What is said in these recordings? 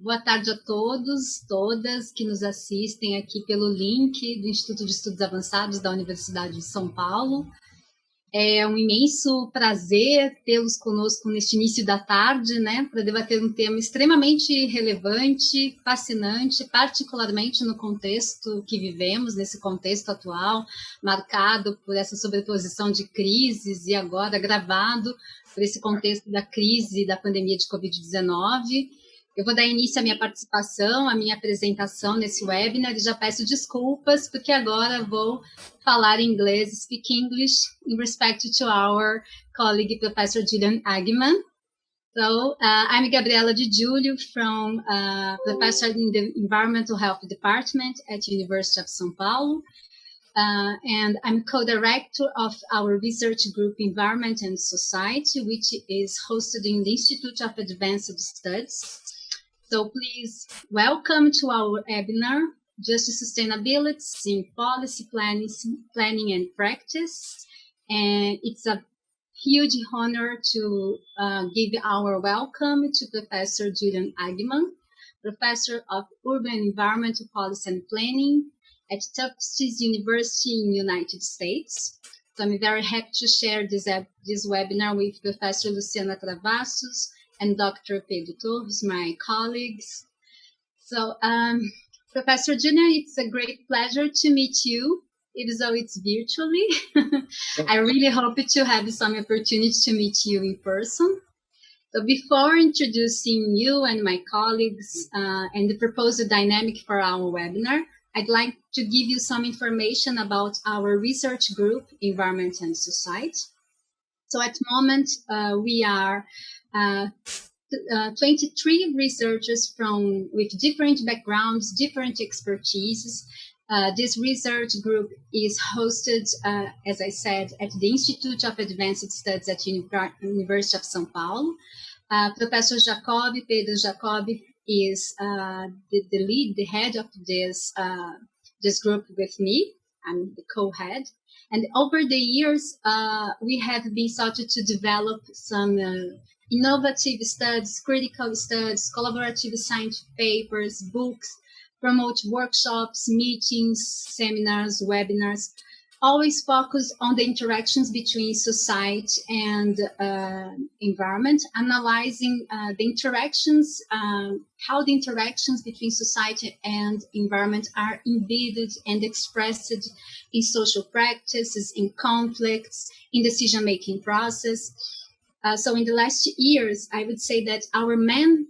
Boa tarde a todos, todas que nos assistem aqui pelo link do Instituto de Estudos Avançados da Universidade de São Paulo. É um imenso prazer tê-los conosco neste início da tarde, né, para debater um tema extremamente relevante, fascinante, particularmente no contexto que vivemos, nesse contexto atual, marcado por essa sobreposição de crises e agora agravado por esse contexto da crise da pandemia de Covid-19. Eu vou dar início à minha participação, à minha apresentação nesse webinar e já peço desculpas, porque agora vou falar em inglês, speak English, in respect to our colleague, Professor Julian Agman. So, I'm Gabriela Di Giulio, from professor in the Environmental Health Department at University of São Paulo. And I'm co-director of our research group Environment and Society, which is hosted in the Institute of Advanced Studies. So please welcome to our webinar, Justice Sustainabilities in Policy Planning and Practice. And it's a huge honor to give our welcome to Professor Julian Agman, Professor of Urban Environmental Policy and Planning at Tufts University in the United States. So I'm very happy to share this webinar with Professor Luciana Travassos and Dr. Pedro Torres, my colleagues. So, Professor Julian, it's a great pleasure to meet you, even though it's virtually. I really hope to have some opportunity to meet you in person. So before introducing you and my colleagues and the proposed dynamic for our webinar, I'd like to give you some information about our research group, Environment and Society. So at the moment, we are 23 researchers with different backgrounds, different expertises. This research group is hosted, as I said, at the Institute of Advanced Studies at University of São Paulo. Professor Pedro Jacobi, is the head of this group with me. I'm the co-head. And over the years, we have been started to develop some innovative studies, critical studies, collaborative scientific papers, books, promote workshops, meetings, seminars, webinars, always focused on the interactions between society and environment, analyzing the interactions, how the interactions between society and environment are embedded and expressed in social practices, in conflicts, in decision-making process. So in the last years, I would say that our main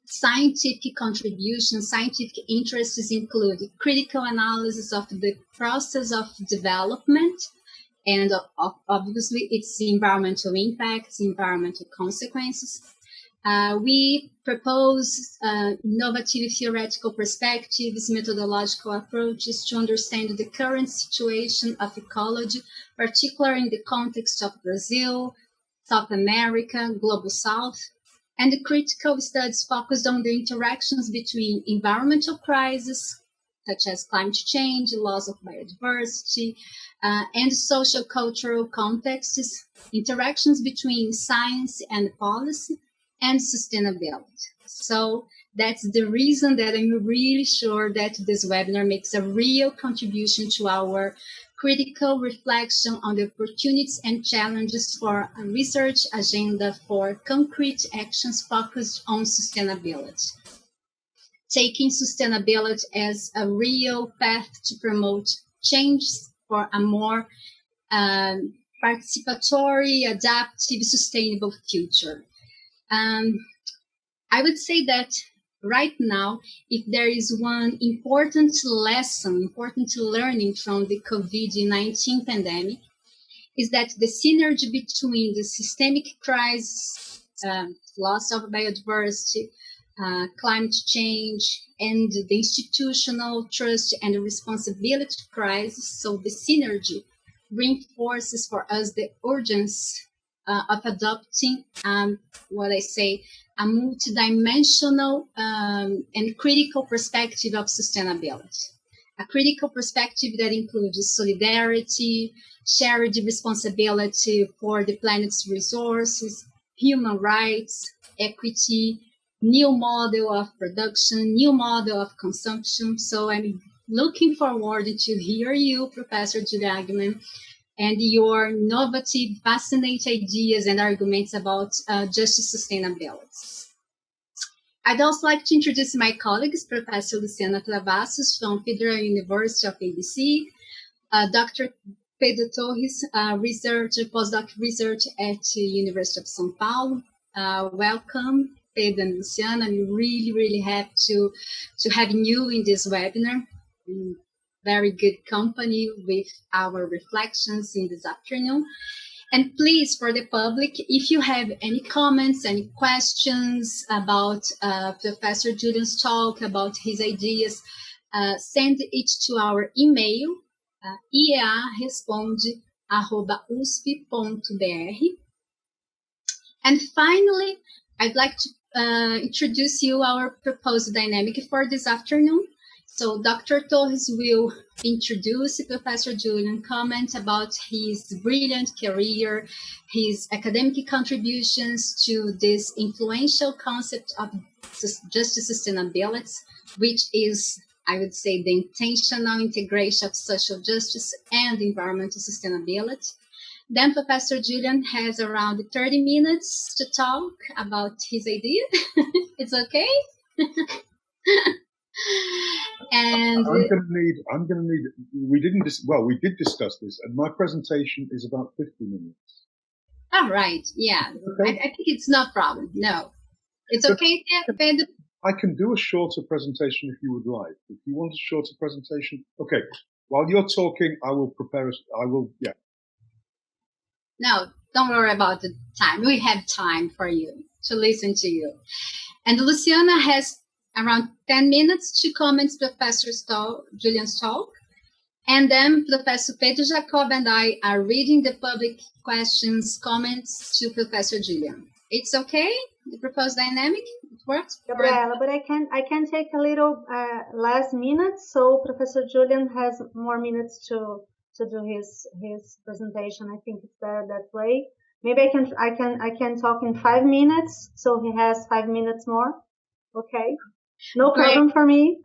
scientific contributions, scientific interests include critical analysis of the process of development, and obviously its environmental impacts, environmental consequences. We propose innovative theoretical perspectives, methodological approaches to understand the current situation of ecology, particularly in the context of Brazil, South America, Global South, and the critical studies focused on the interactions between environmental crises, such as climate change, loss of biodiversity, and social cultural contexts, interactions between science and policy, and sustainability. So that's the reason that I'm really sure that this webinar makes a real contribution to our critical reflection on the opportunities and challenges for a research agenda for concrete actions focused on sustainability. Taking sustainability as a real path to promote change for a more participatory, adaptive, sustainable future. I would say that right now, if there is one important lesson, important learning from the COVID-19 pandemic, is that the synergy between the systemic crisis, loss of biodiversity, climate change, and the institutional trust and responsibility crisis, so the synergy reinforces for us the urgency of adopting what I say, a multidimensional and critical perspective of sustainability. A critical perspective that includes solidarity, shared responsibility for the planet's resources, human rights, equity, new model of production, new model of consumption. So I'm looking forward to hear you, Professor Julian, and your innovative, fascinating ideas and arguments about justice sustainability. I'd also like to introduce my colleagues, Professor Luciana Travassos from Federal University of ABC, Dr. Pedro Torres, postdoc research at the University of São Paulo. Welcome, Pedro and Luciana. I'm really, really happy to have you in this webinar. Very good company with our reflections in this afternoon. And please, for the public, if you have any comments, any questions about Professor Julian's talk, about his ideas, send it to our email, iearesponde@usp.br. And finally, I'd like to introduce you our proposed dynamic for this afternoon. So Dr. Torres will introduce Professor Julian, comment about his brilliant career, his academic contributions to this influential concept of justice sustainability, which is, I would say, the intentional integration of social justice and environmental sustainability. Then Professor Julian has around 30 minutes to talk about his idea. It's okay? And I'm gonna need, we did discuss this, and my presentation is about 50 minutes. All right, yeah. Okay. I think it's no problem. No, it's okay, Pedro. I can do a shorter presentation if you would like. If you want a shorter presentation, okay. While you're talking, I will prepare, yeah. No, don't worry about the time. We have time for you, to listen to you. And Luciana has around 10 minutes to comment Professor Julian's talk. And then Professor Pedro Jacob and I are reading the public questions, comments to Professor Julian. It's okay? The proposed dynamic? It works? Gabriela, but I can take a little less minutes, so Professor Julian has more minutes to do his presentation. I think it's better that way. Maybe I can talk in 5 minutes, so he has 5 minutes more. Okay. No problem for me.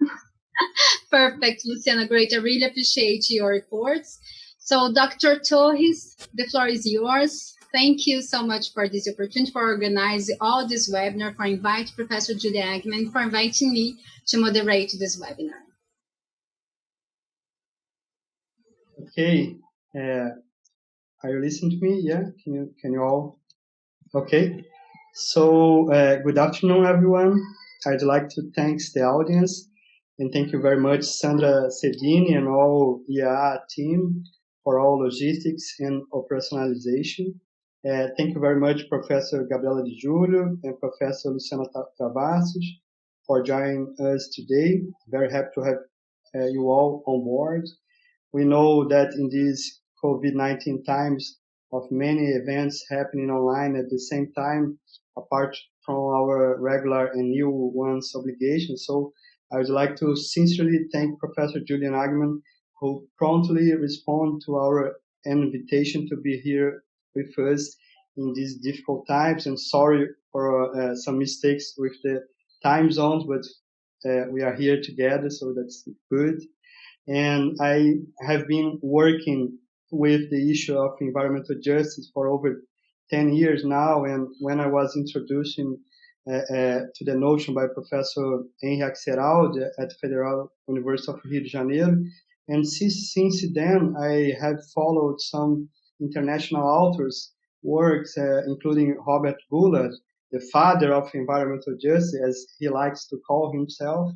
Perfect, Luciana. Great. I really appreciate your reports. So, Dr. Torres, the floor is yours. Thank you so much for this opportunity, for organizing all this webinar, for inviting Professor Julian, and for inviting me to moderate this webinar. Okay. Are you listening to me? Yeah. Can you all? Okay. So, good afternoon, everyone. I'd like to thank the audience, and thank you very much, Sandra Sedini and all IAA team for all logistics and operationalization. Thank you very much, Professor Gabriela Di Giulio and Professor Luciana Travassos for joining us today. Very happy to have you all on board. We know that in these COVID-19 times of many events happening online at the same time, apart from our regular and new ones obligations. So I would like to sincerely thank Professor Julian Agman, who promptly responded to our invitation to be here with us in these difficult times. And sorry for some mistakes with the time zones, but we are here together, so that's good. And I have been working with the issue of environmental justice for over 10 years now, and when I was introducing to the notion by Professor Henrique Seraldi at Federal University of Rio de Janeiro, and since then I have followed some international authors' works, including Robert Bullard, the father of environmental justice, as he likes to call himself,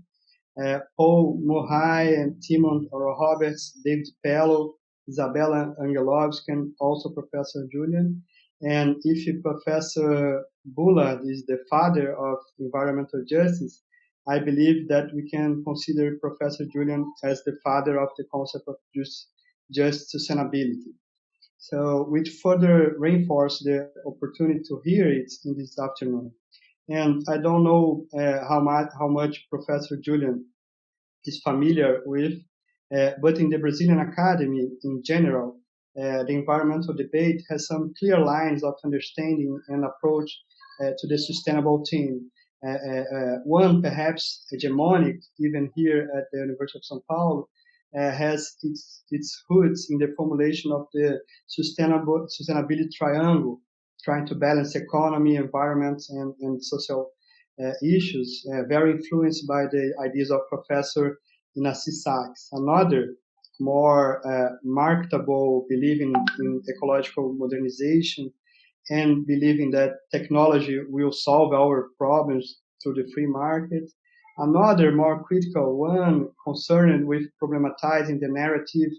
Paul Murray and Timon Roberts, David Pellow, Isabella Angelovsky, and also Professor Julian. And if Professor Bullard is the father of environmental justice, I believe that we can consider Professor Julian as the father of the concept of just sustainability. So, which further reinforce the opportunity to hear it in this afternoon. And I don't know how much Professor Julian is familiar with, but in the Brazilian Academy in general, the environmental debate has some clear lines of understanding and approach to the sustainable theme. one perhaps hegemonic, even here at the University of São Paulo, has its roots in the formulation of the sustainability triangle, trying to balance economy, environment, and social issues, very influenced by the ideas of Professor Inácio Sachs. Another more marketable, believing in ecological modernization and believing that technology will solve our problems through the free market. Another more critical one concerned with problematizing the narrative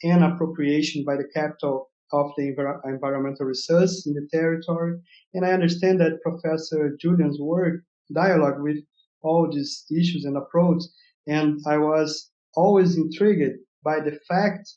and appropriation by the capital of the environmental resources in the territory. And I understand that Professor Julian's work dialogue with all these issues and approach. And I was always intrigued by the fact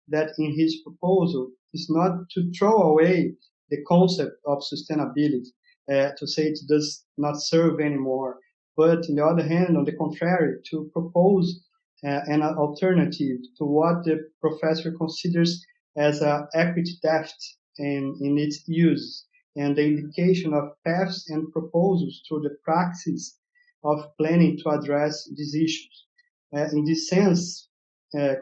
that in his proposal is not to throw away the concept of sustainability, to say it does not serve anymore, but on the other hand, on the contrary, to propose an alternative to what the professor considers as an equity deficit in its use, and the indication of paths and proposals through the praxis of planning to address these issues. In this sense,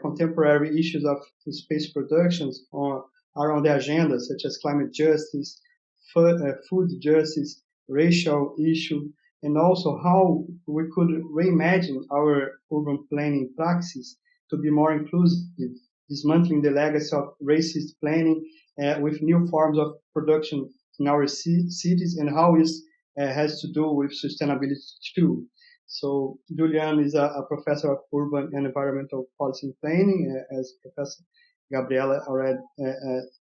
contemporary issues of space productions are on the agenda, such as climate justice, food justice, racial issue, and also how we could reimagine our urban planning praxis to be more inclusive, dismantling the legacy of racist planning with new forms of production in our cities, and how it has to do with sustainability too. So Julian is a professor of urban and environmental policy and planning, as Professor Gabriela already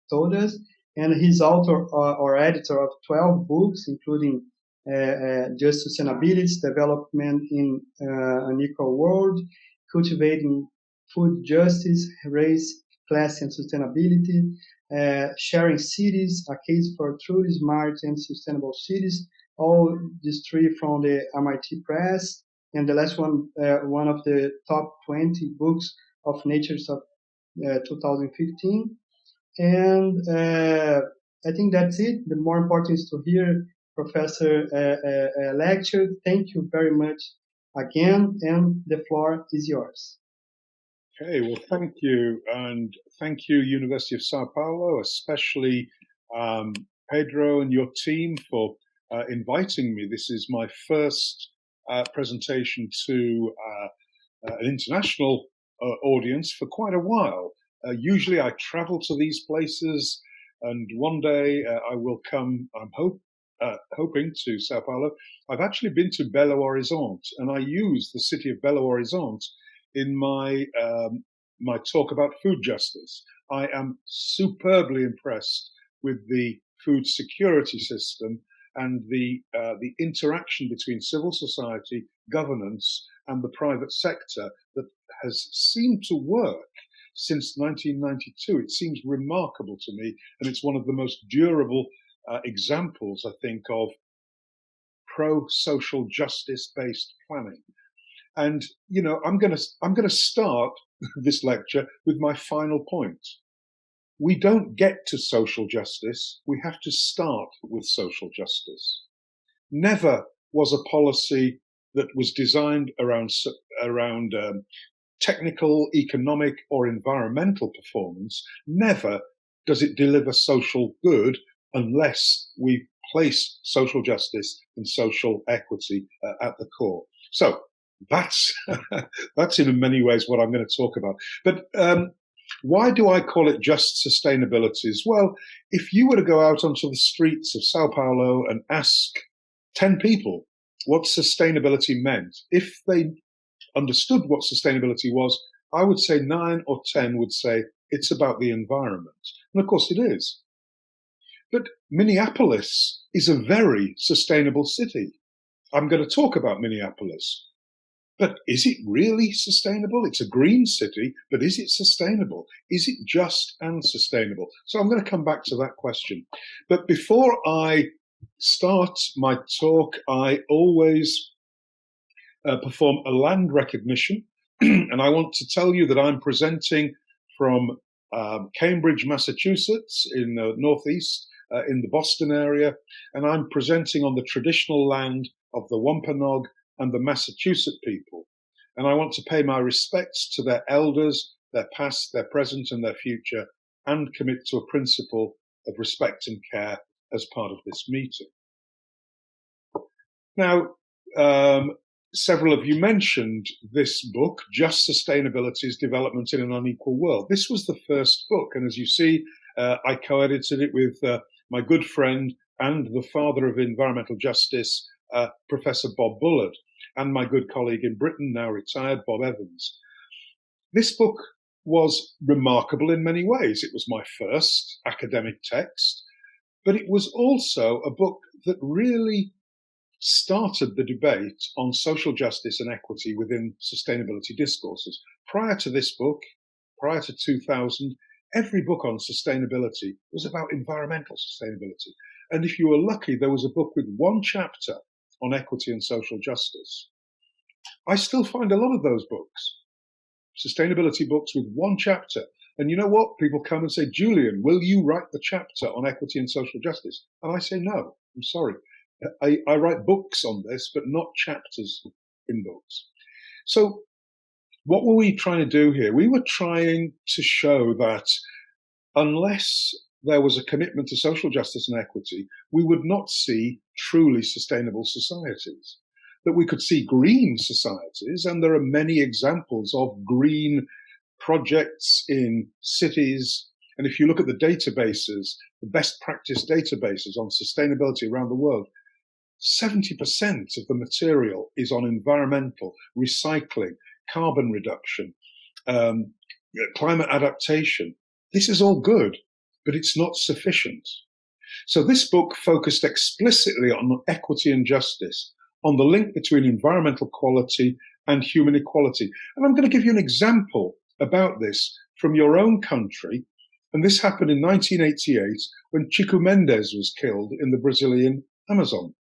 told us, and he's author or editor of 12 books, including Just Sustainability, Development in an Equal World, Cultivating Food Justice, Race, Class, and Sustainability, Sharing Cities, A Case for Truly Smart and Sustainable Cities, all these three from the MIT Press, and the last one, one of the top 20 books of Natures of 2015. And I think that's it. The more important is to hear Professor lecture. Thank you very much again, and the floor is yours. Okay, well, thank you. And thank you, University of Sao Paulo, especially Pedro and your team for inviting me. This is my first presentation to an international audience for quite a while. Usually I travel to these places, and one day I will come, I'm hoping, to Sao Paulo. I've actually been to Belo Horizonte, and I use the city of Belo Horizonte in my my talk about food justice. I am superbly impressed with the food security system and the interaction between civil society, governance, and the private sector that has seemed to work since 1992. It seems remarkable to me, and it's one of the most durable examples, I think, of pro-social justice-based planning. And you know, I'm going to start this lecture with my final point. We don't get to social justice. We have to start with social justice. Never was a policy that was designed around technical, economic, or environmental performance. Never does it deliver social good unless we place social justice and social equity at the core. So that's in many ways what I'm going to talk about. But why do I call it just sustainabilities? Well, if you were to go out onto the streets of Sao Paulo and ask 10 people what sustainability meant, if they understood what sustainability was, I would say 9 or 10 would say it's about the environment. And of course it is. But Minneapolis is a very sustainable city. I'm going to talk about Minneapolis. But is it really sustainable? It's a green city, but is it sustainable? Is it just and sustainable? So I'm going to come back to that question. But before I start my talk, I always perform a land recognition. And I want to tell you that I'm presenting from Cambridge, Massachusetts, in the Northeast, in the Boston area. And I'm presenting on the traditional land of the Wampanoag and the Massachusetts people. And I want to pay my respects to their elders, their past, their present, and their future, and commit to a principle of respect and care as part of this meeting. Now, several of you mentioned this book, Just Sustainability's Development in an Unequal World. This was the first book, and as you see, I co-edited it with my good friend and the father of environmental justice, Professor Bob Bullard, and my good colleague in Britain, now retired, Bob Evans. This book was remarkable in many ways. It was my first academic text, but it was also a book that really started the debate on social justice and equity within sustainability discourses. Prior to this book, prior to 2000, every book on sustainability was about environmental sustainability. And if you were lucky, there was a book with one chapter on equity and social justice. I still find a lot of those books, sustainability books with one chapter. And you know what? People come and say, Julian, will you write the chapter on equity and social justice? And I say, no, I'm sorry. I write books on this, but not chapters in books. So what were we trying to do here? We were trying to show that unless there was a commitment to social justice and equity, we would not see truly sustainable societies. That we could see green societies, and there are many examples of green projects in cities. And if you look at the databases, the best practice databases on sustainability around the world, 70% of the material is on environmental, recycling, carbon reduction, climate adaptation. This is all good, but it's not sufficient. So this book focused explicitly on equity and justice, on the link between environmental quality and human equality. And I'm going to give you an example about this from your own country. And this happened in 1988 when Chico Mendes was killed in the Brazilian Amazon.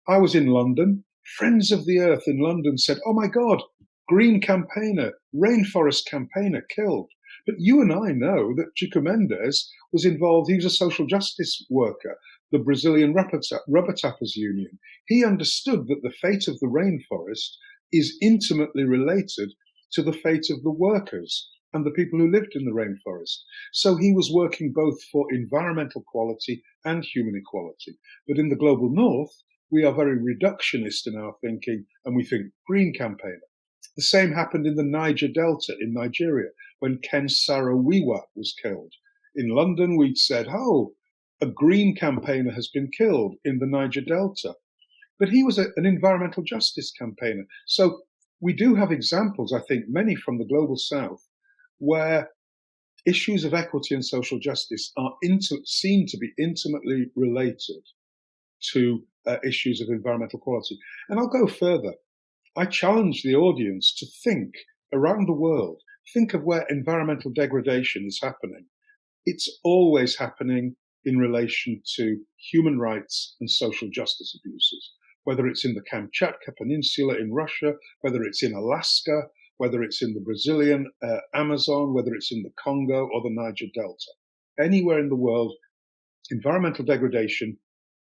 I was in London. Friends of the Earth in London said, oh my God, green campaigner, rainforest campaigner killed. But you and I know that Chico Mendes was involved. He was a social justice worker, the Brazilian Rubber Tappers Union. He understood that the fate of the rainforest is intimately related to the fate of the workers and the people who lived in the rainforest. So he was working both for environmental quality and human equality. But in the global north, we are very reductionist in our thinking, and we think green campaigner. The same happened in the Niger Delta in Nigeria when Ken Saro-Wiwa was killed. In London, we'd said, oh, a green campaigner has been killed in the Niger Delta. But he was an environmental justice campaigner. So we do have examples, I think, many from the global south, where issues of equity and social justice are seen to be intimately related to issues of environmental quality. And I'll go further. I challenge the audience to think around the world, think of where environmental degradation is happening. It's always happening in relation to human rights and social justice abuses, whether it's in the Kamchatka Peninsula in Russia, whether it's in Alaska, whether it's in the Brazilian Amazon, whether it's in the Congo or the Niger Delta. Anywhere in the world, environmental degradation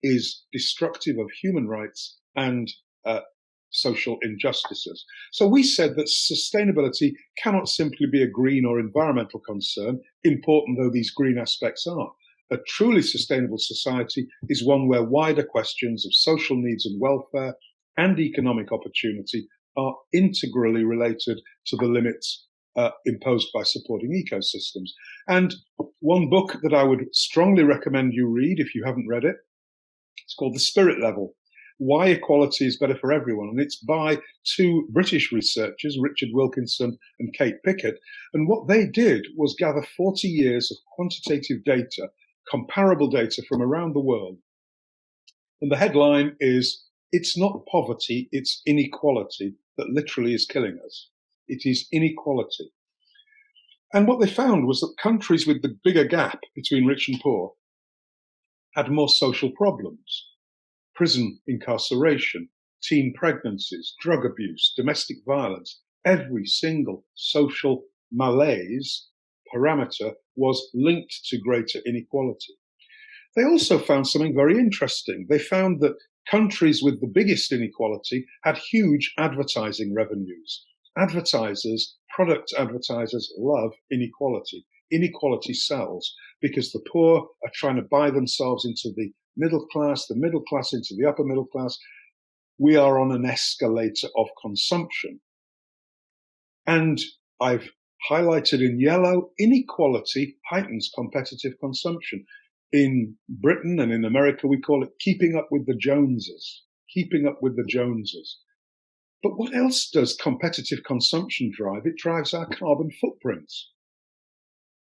is destructive of human rights and social injustices. So we said that sustainability cannot simply be a green or environmental concern, important though these green aspects are. A truly sustainable society is one where wider questions of social needs and welfare and economic opportunity are integrally related to the limits imposed by supporting ecosystems. And one book that I would strongly recommend you read if you haven't read it, it's called The Spirit Level, Why Equality is Better for Everyone. And it's by two British researchers, Richard Wilkinson and Kate Pickett. And what they did was gather 40 years of quantitative data, comparable data from around the world. And the headline is, it's not poverty, it's inequality that literally is killing us. It is inequality. And what they found was that countries with the bigger gap between rich and poor had more social problems. Prison incarceration, teen pregnancies, drug abuse, domestic violence, every single social malaise parameter was linked to greater inequality. They also found something very interesting. They found that Countries with the biggest inequality had huge advertising revenues. Advertisers, product advertisers, love inequality. Inequality sells because the poor are trying to buy themselves into the middle class into the upper middle class. We are on an escalator of consumption. And I've highlighted in yellow, inequality heightens competitive consumption. In Britain and in America, we call it keeping up with the Joneses. Keeping up with the Joneses. But what else does competitive consumption drive? It drives our carbon footprints.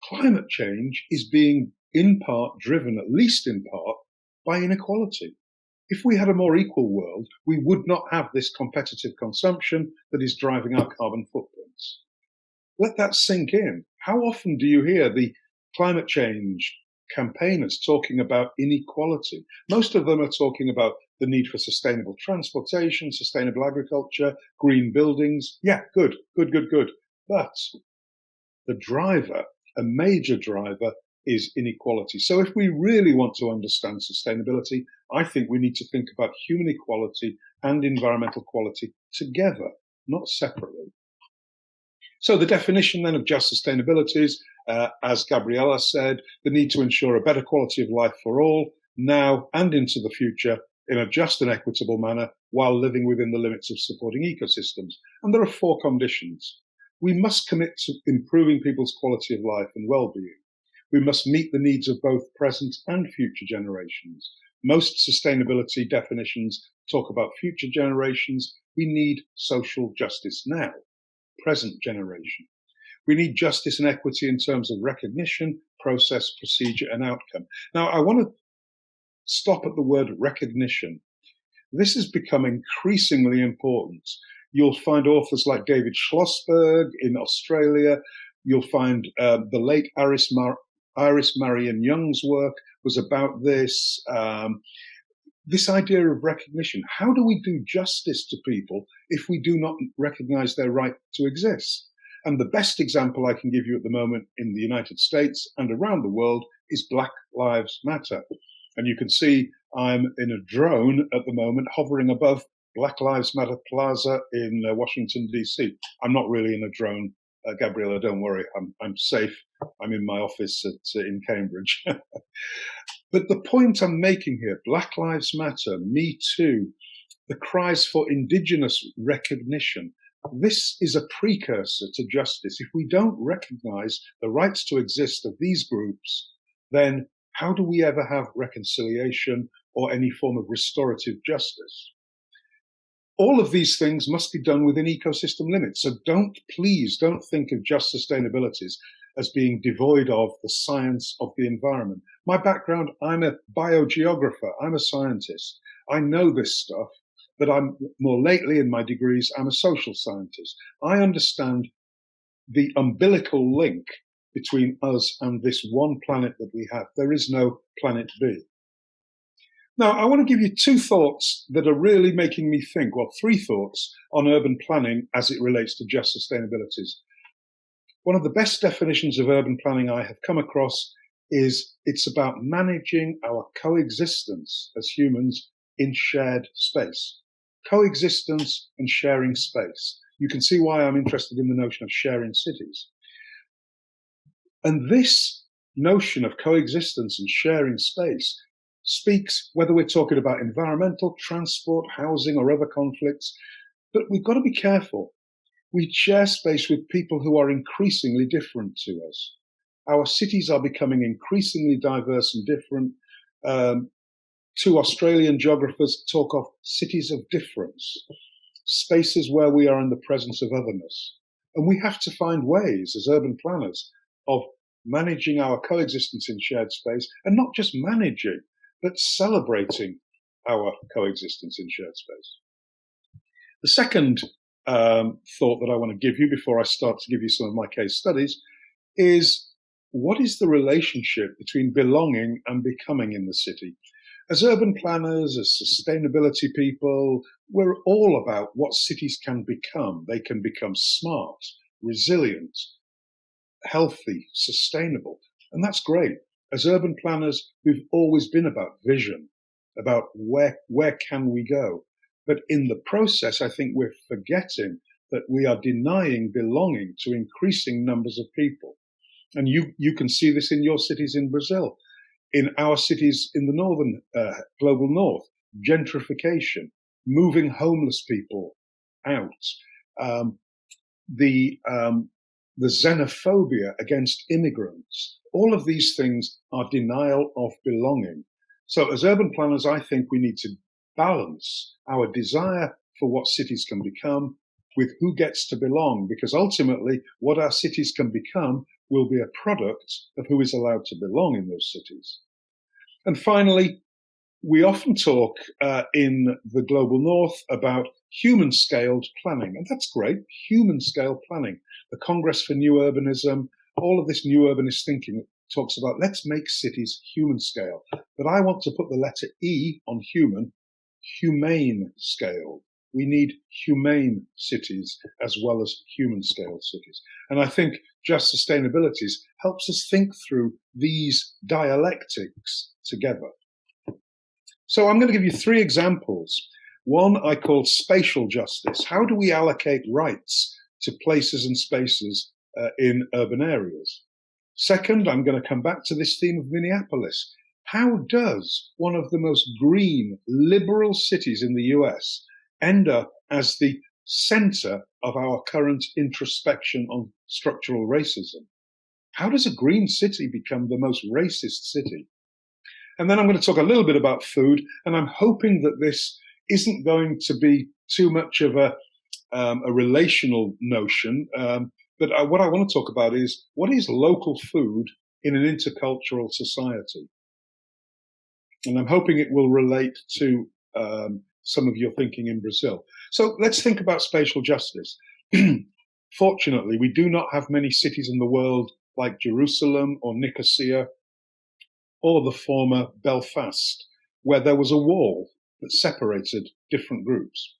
Climate change is being in part driven, at least in part, by inequality. If we had a more equal world, we would not have this competitive consumption that is driving our carbon footprints. Let that sink in. How often do you hear the climate change campaigners talking about inequality? Most of them are talking about the need for sustainable transportation, sustainable agriculture, green buildings. Yeah, good. But the driver, a major driver, is inequality. So if we really want to understand sustainability, I think we need to think about human equality and environmental quality together, not separately. So the definition then of just sustainabilities, as Gabriella said, the need to ensure a better quality of life for all, now and into the future, in a just and equitable manner, while living within the limits of supporting ecosystems. And there are 4 conditions. We must commit to improving people's quality of life and well-being. We must meet the needs of both present and future generations. Most sustainability definitions talk about future generations. We need social justice now, present generation. We need justice and equity in terms of recognition, process, procedure, and outcome. Now, I want to stop at the word recognition. This has become increasingly important. You'll find authors like David Schlossberg in Australia. You'll find the late Iris Marion Young's work was about this. This idea of recognition. How do we do justice to people if we do not recognize their right to exist? And the best example I can give you at the moment in the United States and around the world is Black Lives Matter. And you can see I'm in a drone at the moment hovering above Black Lives Matter Plaza in Washington, D.C. I'm not really in a drone, Gabriella, don't worry, I'm safe. I'm in my office in Cambridge. But the point I'm making here, Black Lives Matter, Me Too, the cries for indigenous recognition, this is a precursor to justice. If we don't recognize the rights to exist of these groups, then how do we ever have reconciliation or any form of restorative justice? All of these things must be done within ecosystem limits. So please don't think of just sustainabilities as being devoid of the science of the environment. My background, I'm a biogeographer, I'm a scientist. I know this stuff, but I'm more lately in my degrees, I'm a social scientist. I understand the umbilical link between us and this one planet that we have. There is no planet B. Now, I want to give you 2 thoughts that are really making me think, well, 3 thoughts on urban planning as it relates to just sustainabilities. One of the best definitions of urban planning I have come across is it's about managing our coexistence as humans in shared space. Coexistence and sharing space. You can see why I'm interested in the notion of sharing cities. And this notion of coexistence and sharing space speaks, whether we're talking about environmental, transport, housing, or other conflicts, but we've got to be careful. We share space with people who are increasingly different to us. Our cities are becoming increasingly diverse and different. 2 Australian geographers talk of cities of difference, spaces where we are in the presence of otherness. And we have to find ways as urban planners of managing our coexistence in shared space, and not just managing, but celebrating our coexistence in shared space. The second thought that I want to give you before I start to give you some of my case studies is, what is the relationship between belonging and becoming in the city? As urban planners, as sustainability people, we're all about what cities can become. They can become smart, resilient, healthy, sustainable, and that's great. As urban planners, we've always been about vision about where can we go. But in the process, I think we're forgetting that we are denying belonging to increasing numbers of people. And you can see this in your cities in Brazil, in our cities in the northern, global north, gentrification, moving homeless people out, the xenophobia against immigrants. All of these things are denial of belonging. So as urban planners, I think we need to balance our desire for what cities can become with who gets to belong, because ultimately what our cities can become will be a product of who is allowed to belong in those cities. And finally, we often talk in the global north about human-scaled planning, and that's great, human-scale planning. The Congress for New Urbanism, all of this new urbanist thinking talks about let's make cities human-scale. But I want to put the letter E on human, humane scale. We need humane cities as well as human-scale cities. And I think Just Sustainabilities helps us think through these dialectics together. So I'm going to give you 3 examples. One I call spatial justice. How do we allocate rights to places and spaces in urban areas? Second, I'm going to come back to this theme of Minneapolis. How does one of the most green, liberal cities in the US end up as the center of our current introspection on structural racism? How does a green city become the most racist city? And then I'm going to talk a little bit about food, and I'm hoping that this isn't going to be too much of a relational notion, but what I want to talk about is what is local food in an intercultural society? And I'm hoping it will relate to some of your thinking in Brazil. So let's think about spatial justice. Fortunately, we do not have many cities in the world like Jerusalem or Nicosia or the former Belfast, where there was a wall that separated different groups.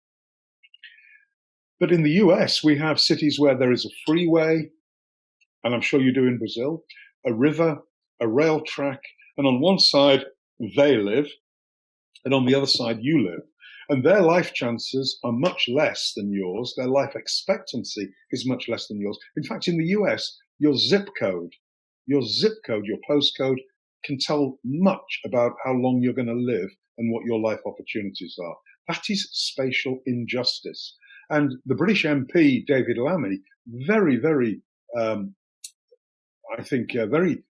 But in the US, we have cities where there is a freeway, and I'm sure you do in Brazil, a river, a rail track, and on one side they live, and on the other side you live. And their life chances are much less than yours. Their life expectancy is much less than yours. In fact, in the US, your zip code, your postcode can tell much about how long you're going to live and what your life opportunities are. That is spatial injustice. And the British MP, David Lammy, very, very, very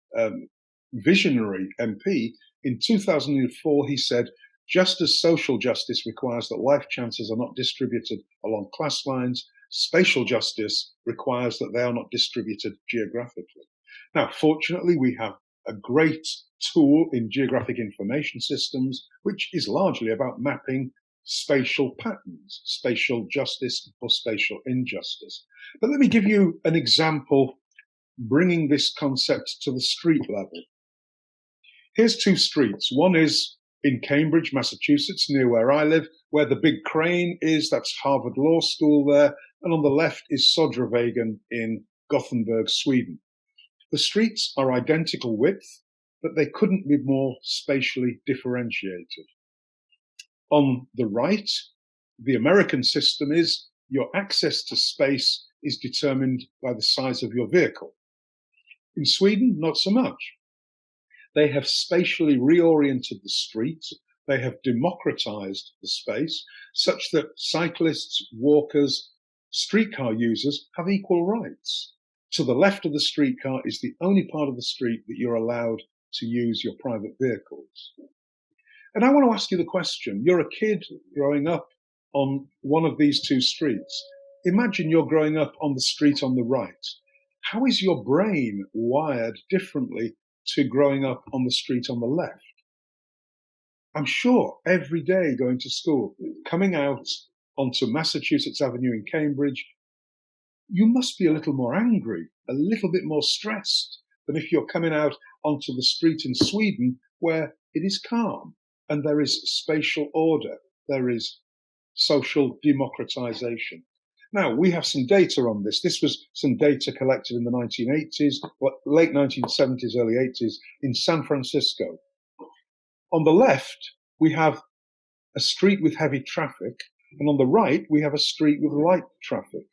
visionary MP, in 2004, he said, just as social justice requires that life chances are not distributed along class lines, spatial justice requires that they are not distributed geographically. Now, fortunately, we have a great tool in geographic information systems, which is largely about mapping spatial patterns, spatial justice or spatial injustice. But let me give you an example, bringing this concept to the street level. Here's 2 streets. One is in Cambridge, Massachusetts, near where I live, where the big crane is, that's Harvard Law School there, and on the left is Södervägen in Gothenburg, Sweden. The streets are identical width, but they couldn't be more spatially differentiated. On the right, the American system is your access to space is determined by the size of your vehicle. In Sweden, not so much. They have spatially reoriented the streets. They have democratized the space such that cyclists, walkers, streetcar users have equal rights. To the left of the streetcar is the only part of the street that you're allowed to use your private vehicles. And I want to ask you the question, you're a kid growing up on one of these 2 streets. Imagine you're growing up on the street on the right. How is your brain wired differently to growing up on the street on the left? I'm sure every day going to school, coming out onto Massachusetts Avenue in Cambridge, you must be a little more angry, a little bit more stressed than if you're coming out onto the street in Sweden where it is calm and there is spatial order, there is social democratization. Now, we have some data on this. This was some data collected in the 1980s, late 1970s, early 80s in San Francisco. On the left, we have a street with heavy traffic, and on the right, we have a street with light traffic.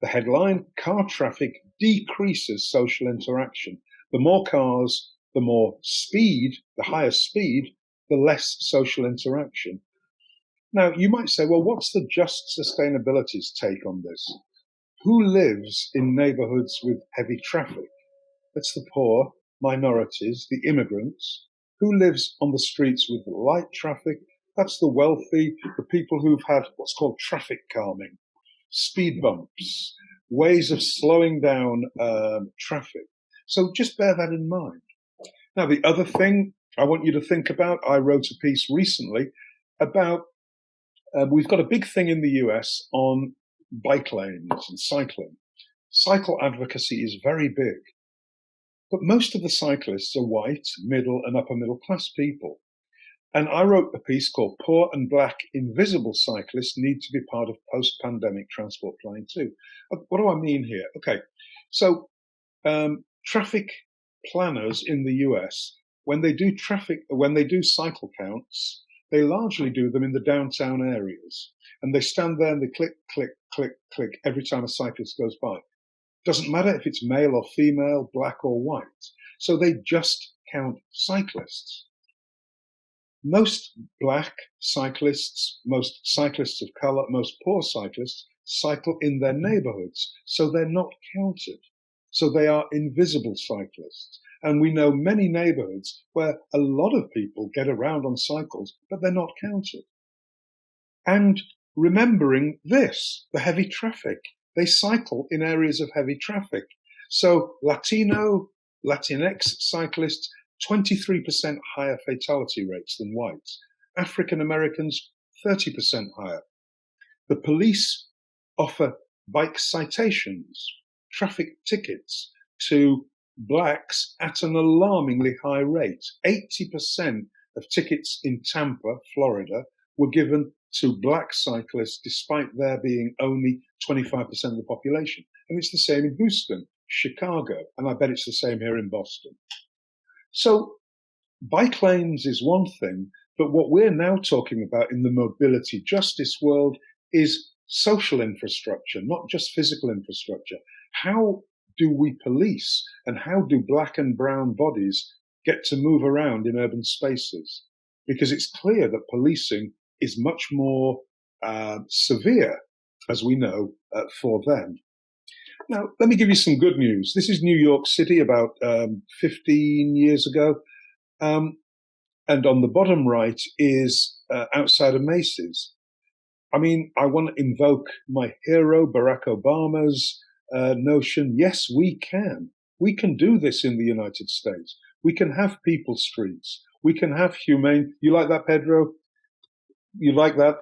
The headline, car traffic decreases social interaction. The more cars, the more speed, the higher speed, the less social interaction. Now, you might say, well, what's the Just Sustainabilities take on this? Who lives in neighborhoods with heavy traffic? It's the poor, minorities, the immigrants. Who lives on the streets with light traffic? That's the wealthy, the people who've had what's called traffic calming, speed bumps, ways of slowing down traffic. So just bear that in mind. Now, the other thing I want you to think about, I wrote a piece recently about, we've got a big thing in the US on bike lanes and cycling. Cycle advocacy is very big. But most of the cyclists are white, middle, and upper middle class people. And I wrote a piece called Poor and Black Invisible Cyclists Need to be Part of Post-Pandemic Transport Planning Too. What do I mean here? Okay, so traffic planners in the US, when they do cycle counts, they largely do them in the downtown areas. And they stand there and they click, click, click, click every time a cyclist goes by. Doesn't matter if it's male or female, black or white. So they just count cyclists. Most black cyclists, most cyclists of color, most poor cyclists cycle in their neighborhoods. So they're not counted. So they are invisible cyclists. And we know many neighborhoods where a lot of people get around on cycles, but they're not counted. And remembering this, the heavy traffic. They cycle in areas of heavy traffic. So Latinx cyclists, 23% higher fatality rates than whites. African Americans, 30% higher. The police offer bike citations, traffic tickets to blacks at an alarmingly high rate. 80% of tickets in Tampa, Florida, were given to black cyclists despite there being only 25% of the population. And it's the same in Houston, Chicago, and I bet it's the same here in Boston. So bike lanes is one thing, but what we're now talking about in the mobility justice world is social infrastructure, not just physical infrastructure. How do we police and how do black and brown bodies get to move around in urban spaces? Because it's clear that policing is much more severe, as we know, for them. Now, let me give you some good news. This is New York City about 15 years ago. And on the bottom right is outside of Macy's. I mean, I want to invoke my hero, Barack Obama's notion. Yes, we can. We can do this in the United States. We can have people streets. We can have humane. You like that, Pedro? You like that?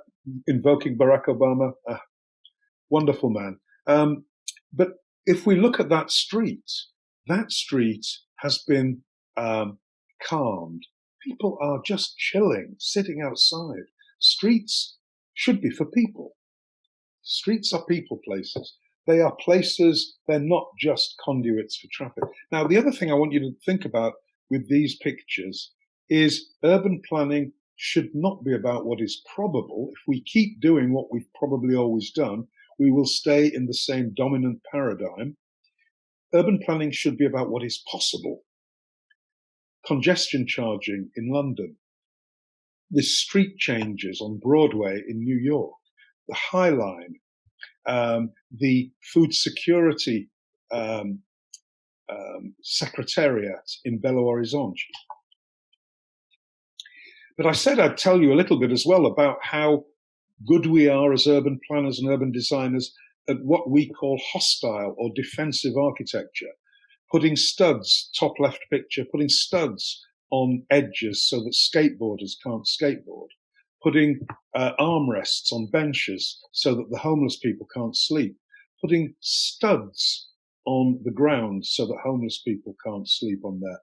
Invoking Barack Obama? Wonderful man. But if we look at that street has been calmed. People are just chilling, sitting outside. Streets should be for people. Streets are people places. They are places, they're not just conduits for traffic. Now, the other thing I want you to think about with these pictures is urban planning should not be about what is probable. If we keep doing what we've probably always done, we will stay in the same dominant paradigm. Urban planning should be about what is possible. Congestion charging in London, the street changes on Broadway in New York, the High Line, the food security secretariat in Belo Horizonte. But I said I'd tell you a little bit as well about how good we are as urban planners and urban designers at what we call hostile or defensive architecture. Putting studs, top left picture, putting studs on edges so that skateboarders can't skateboard. Putting armrests on benches so that the homeless people can't sleep. Putting studs on the ground so that homeless people can't sleep on there.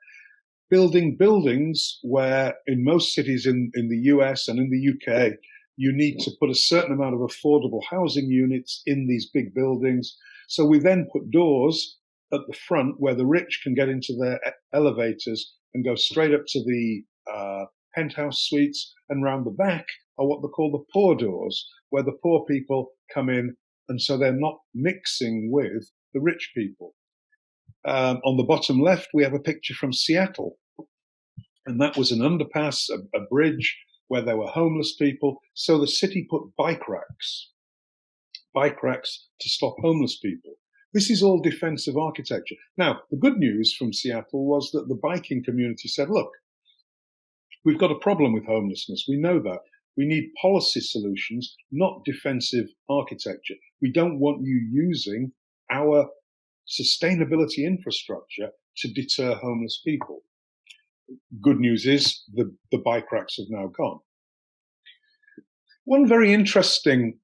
Building buildings where in most cities in the US and in the UK, you need to put a certain amount of affordable housing units in these big buildings. So we then put doors at the front where the rich can get into their elevators and go straight up to the penthouse suites, and round the back are what they call the poor doors, where the poor people come in, and so they're not mixing with the rich people. On the bottom left, we have a picture from Seattle, and that was an underpass, a bridge where there were homeless people. So the city put bike racks to stop homeless people. This is all defensive architecture. Now, the good news from Seattle was that the biking community said, look, we've got a problem with homelessness. We know that. We need policy solutions, not defensive architecture. We don't want you using our sustainability infrastructure to deter homeless people. Good news is the bike racks have now gone. One very interesting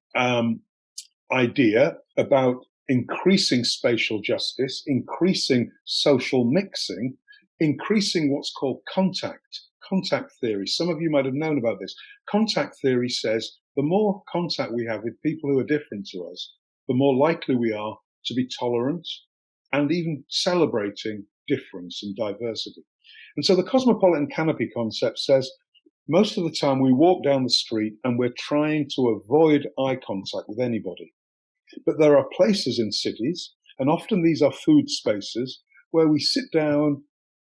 idea about increasing spatial justice, increasing social mixing, increasing what's called contact theory. Some of you might have known about this. Contact theory says the more contact we have with people who are different to us, the more likely we are to be tolerant and even celebrating difference and diversity. And so the Cosmopolitan Canopy concept says most of the time we walk down the street and we're trying to avoid eye contact with anybody. But there are places in cities, and often these are food spaces, where we sit down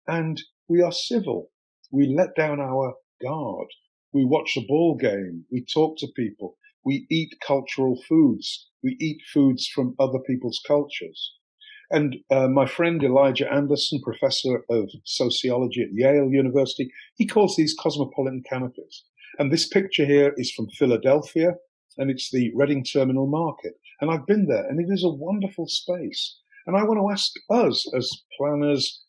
and we are civil. We let down our guard. We watch a ball game. We talk to people. We eat cultural foods. We eat foods from other people's cultures. And my friend Elijah Anderson, professor of sociology at Yale University, he calls these cosmopolitan canopies. And this picture here is from Philadelphia, and it's the Reading Terminal Market. And I've been there, and it is a wonderful space. And I want to ask us as planners,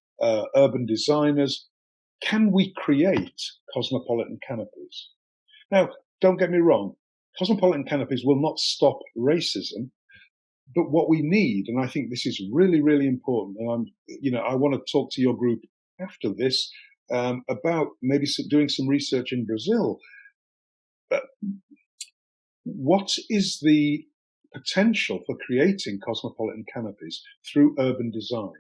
urban designers, can we create cosmopolitan canopies? Now, don't get me wrong, cosmopolitan canopies will not stop racism, but what we need, and I think this is really, really important, and I want to talk to your group after this about maybe doing some research in Brazil. What is the potential for creating cosmopolitan canopies through urban design?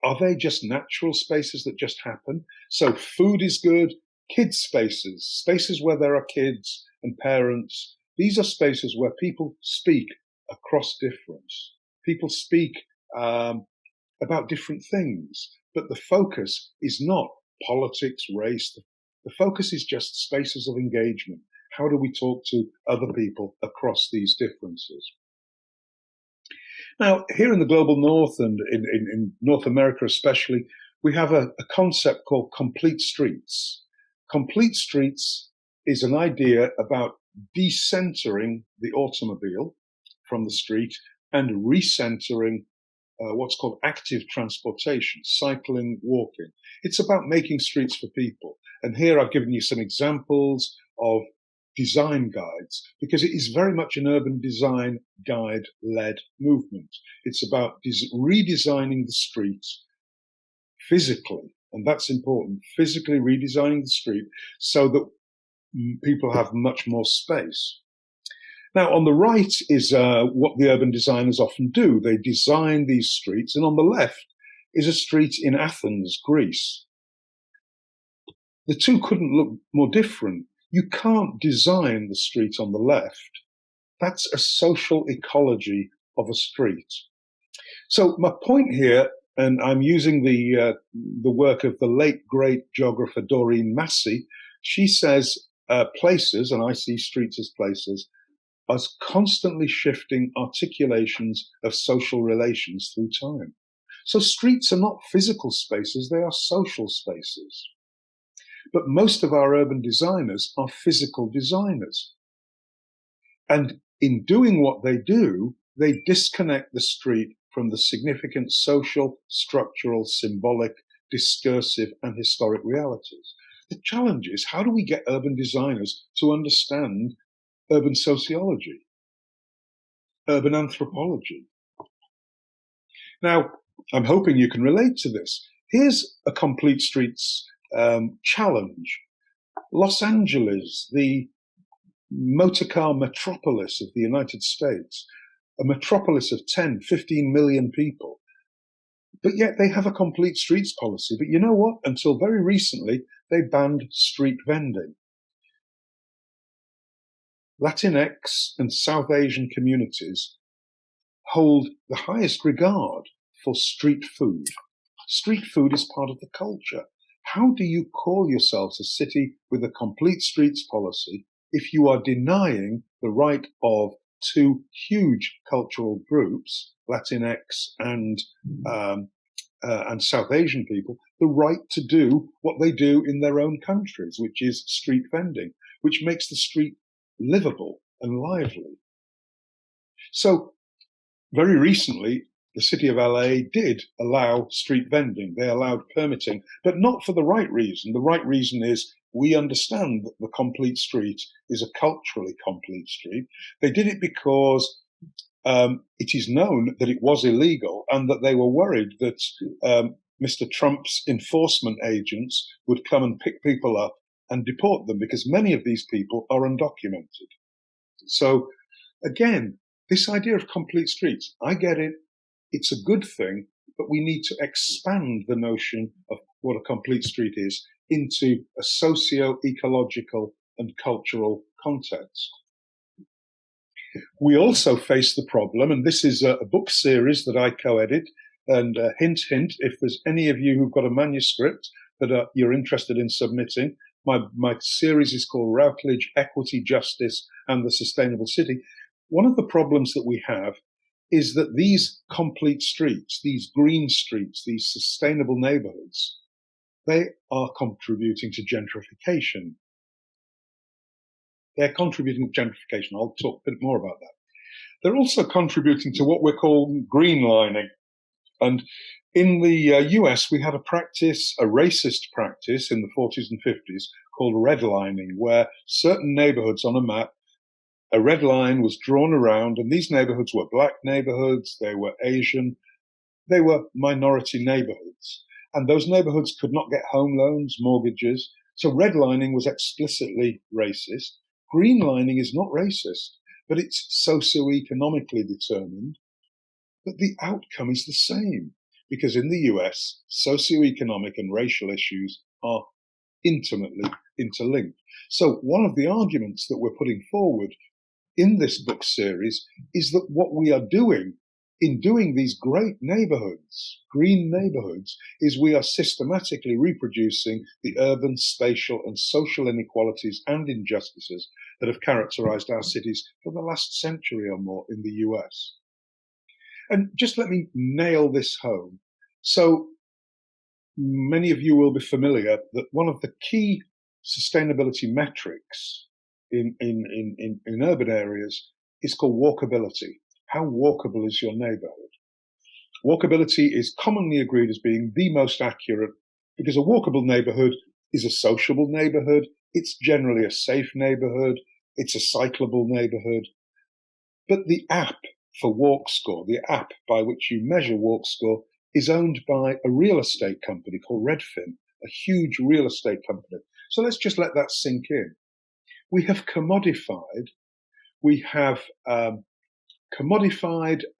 Are they just natural spaces that just happen? So food is good, kids spaces where there are kids and parents. These are spaces where people speak across difference. People speak about different things, but the focus is not politics, race. The focus is just spaces of engagement. How do we talk to other people across these differences? Now, here in the global north and in North America especially, we have a concept called complete streets. Complete streets is an idea about decentering the automobile from the street and recentering what's called active transportation, cycling, walking. It's about making streets for people. And here I've given you some examples of design guides, because it is very much an urban design guide-led movement. It's about redesigning the streets physically, and that's important, physically redesigning the street so that people have much more space. Now, on the right is what the urban designers often do. They design these streets, and on the left is a street in Athens, Greece. The two couldn't look more different. You can't design the street on the left. That's a social ecology of a street. So my point here, and I'm using the work of the late great geographer Doreen Massey, she says places, and I see streets as places, as constantly shifting articulations of social relations through time. So streets are not physical spaces, they are social spaces. But most of our urban designers are physical designers. And in doing what they do, they disconnect the street from the significant social, structural, symbolic, discursive, and historic realities. The challenge is, how do we get urban designers to understand urban sociology, urban anthropology? Now, I'm hoping you can relate to this. Here's a complete streets challenge. Los Angeles, the motorcar metropolis of the United States, a metropolis of 10, 15 million people. But yet they have a complete streets policy. But you know what? Until very recently, they banned street vending. Latinx and South Asian communities hold the highest regard for street food. Street food is part of the culture. How do you call yourselves a city with a complete streets policy if you are denying the right of two huge cultural groups, Latinx and South Asian people, the right to do what they do in their own countries, which is street vending, which makes the street livable and lively? So very recently, the city of LA did allow street vending. They allowed permitting, but not for the right reason. The right reason is we understand that the complete street is a culturally complete street. They did it because it is known that it was illegal and that they were worried that Mr. Trump's enforcement agents would come and pick people up and deport them, because many of these people are undocumented. So again, this idea of complete streets, I get it. It's a good thing, but we need to expand the notion of what a complete street is into a socio-ecological and cultural context. We also face the problem, and this is a book series that I co-edit, and hint, hint, if there's any of you who've got a manuscript that you're interested in submitting, my series is called Routledge, Equity, Justice, and the Sustainable City. One of the problems that we have is that these complete streets, these green streets, these sustainable neighborhoods, they are contributing to gentrification. They're contributing to gentrification. I'll talk a bit more about that. They're also contributing to what we're calling greenlining. And in the US, we had a practice, a racist practice in the 40s and 50s called redlining, where certain neighborhoods on a map, a red line was drawn around, and these neighborhoods were black neighborhoods, they were Asian, they were minority neighborhoods. And those neighborhoods could not get home loans, mortgages. So redlining was explicitly racist. Greenlining is not racist, but it's socioeconomically determined. But the outcome is the same, because in the US, socioeconomic and racial issues are intimately interlinked. So one of the arguments that we're putting forward in this book series is that what we are doing in doing these great neighborhoods, green neighborhoods, is we are systematically reproducing the urban, spatial, and social inequalities and injustices that have characterized our cities for the last century or more in the US. And just let me nail this home. So many of you will be familiar that one of the key sustainability metrics in urban areas is called walkability. How walkable is your neighborhood? Walkability is commonly agreed as being the most accurate, because a walkable neighborhood is a sociable neighborhood. It's generally a safe neighborhood. It's a cyclable neighborhood. But the app for walk score, the app by which you measure walk score, is owned by a real estate company called Redfin, a huge real estate company. So let's just let that sink in. We have commodified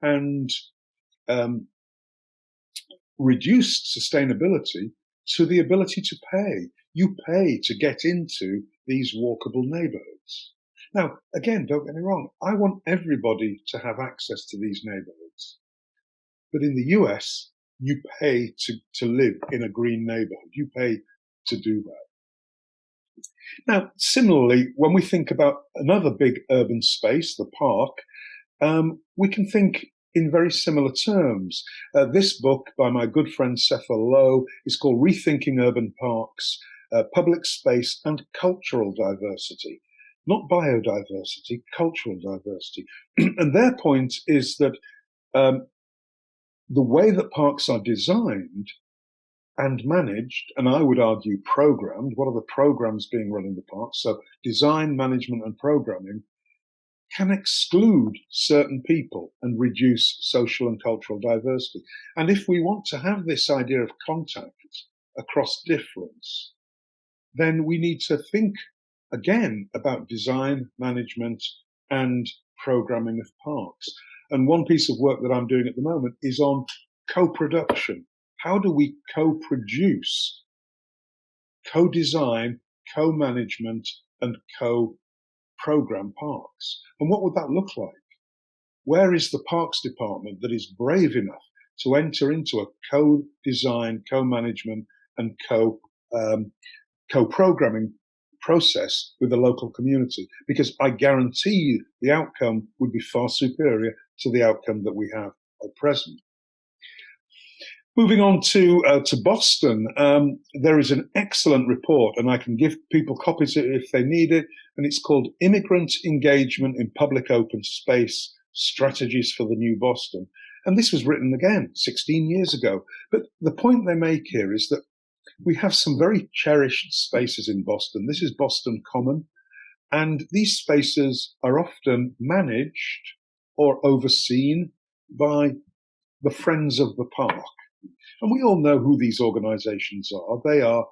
and reduced sustainability to the ability to pay. You pay to get into these walkable neighborhoods. Now, again, don't get me wrong. I want everybody to have access to these neighborhoods. But in the US, you pay to live in a green neighborhood. You pay to do that. Now, similarly, when we think about another big urban space, the park, we can think in very similar terms. This book by my good friend Setha Lowe is called Rethinking Urban Parks, Public Space and Cultural Diversity. Not biodiversity, cultural diversity. And their point is that the way that parks are designed and managed, and I would argue programmed, what are the programs being run in the parks? So design, management, and programming can exclude certain people and reduce social and cultural diversity. And if we want to have this idea of contact across difference, then we need to think again about design, management, and programming of parks. And one piece of work that I'm doing at the moment is on co-production. How do we co-produce co-design, co-management, and co-program parks. And what would that look like? Where is the Parks Department that is brave enough to enter into a co-design, co-management, and co-programming process with the local community? Because I guarantee the outcome would be far superior to the outcome that we have at present. Moving on to Boston, there is an excellent report, and I can give people copies if they need it, and it's called Immigrant Engagement in Public Open Space, Strategies for the New Boston. And this was written again 16 years ago. But the point they make here is that we have some very cherished spaces in Boston. This is Boston Common, and these spaces are often managed or overseen by the Friends of the Park. And we all know who these organizations are. They are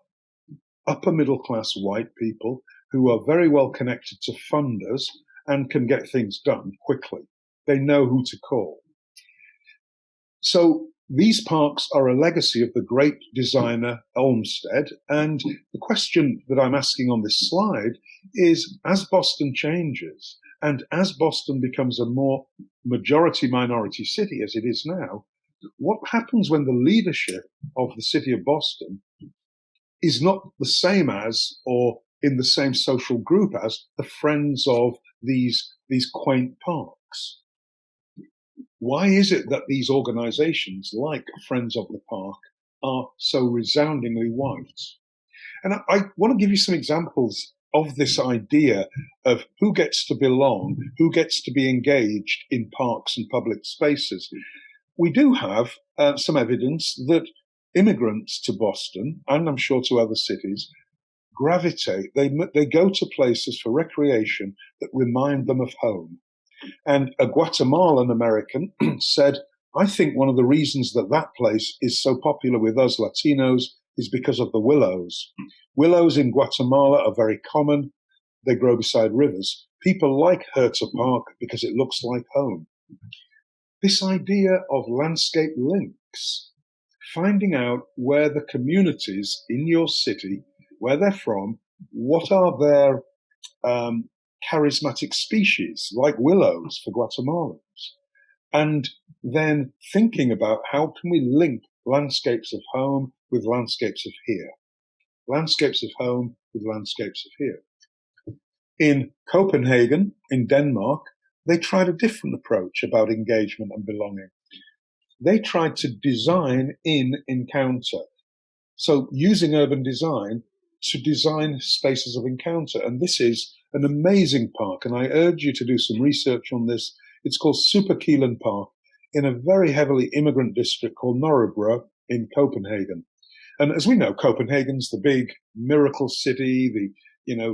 upper middle class white people who are very well connected to funders and can get things done quickly. They know who to call. So these parks are a legacy of the great designer Olmsted. And the question that I'm asking on this slide is, as Boston changes and as Boston becomes a more majority-minority city as it is now, what happens when the leadership of the city of Boston is not the same as or in the same social group as the friends of these quaint parks? Why is it that these organizations like Friends of the Park are so resoundingly white? And I want to give you some examples of this idea of who gets to belong, who gets to be engaged in parks and public spaces. We do have some evidence that immigrants to Boston, and I'm sure to other cities, gravitate. They go to places for recreation that remind them of home. And a Guatemalan American said, I think one of the reasons that place is so popular with us Latinos is because of the willows. Willows in Guatemala are very common. They grow beside rivers. People like Herta Park because it looks like home. This idea of landscape links, finding out where the communities in your city, where they're from, what are their charismatic species, like willows for Guatemalans, and then thinking about how can we link landscapes of home with landscapes of here, landscapes of home with landscapes of here. In Copenhagen, in Denmark, they tried a different approach about engagement and belonging. They tried to design in encounter. So using urban design to design spaces of encounter. And this is an amazing park. And I urge you to do some research on this. It's called Superkilen Park in a very heavily immigrant district called Nørrebro in Copenhagen. And as we know, Copenhagen's the big miracle city.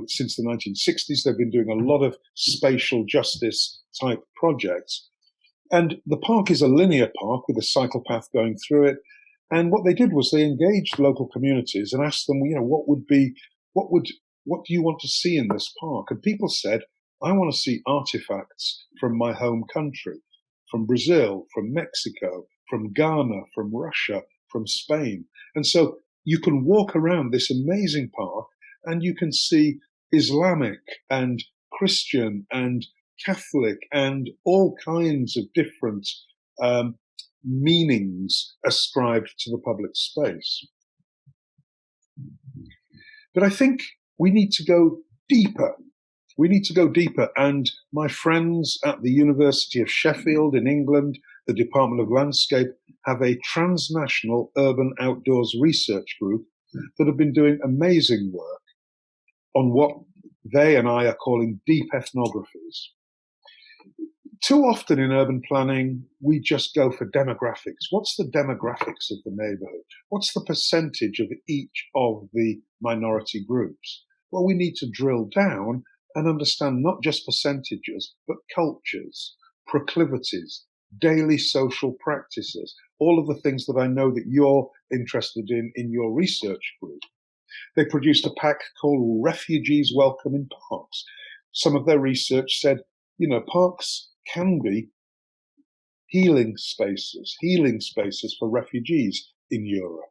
Since the 1960s, they've been doing a lot of spatial justice type projects. And the park is a linear park with a cycle path going through it. And what they did was they engaged local communities and asked them, what do you want to see in this park? And people said, I want to see artifacts from my home country, from Brazil, from Mexico, from Ghana, from Russia, from Spain. And so you can walk around this amazing park and you can see Islamic and Christian and Catholic and all kinds of different meanings ascribed to the public space. But I think we need to go deeper. We need to go deeper. And my friends at the University of Sheffield in England, the Department of Landscape, have a transnational urban outdoors research group that have been doing amazing work on what they and I are calling deep ethnographies. Too often in urban planning, we just go for demographics. What's the demographics of the neighborhood? What's the percentage of each of the minority groups? Well, we need to drill down and understand not just percentages, but cultures, proclivities, daily social practices, all of the things that I know that you're interested in your research group. They produced a pack called Refugees Welcome in Parks. Some of their research said, parks can be healing spaces for refugees in Europe.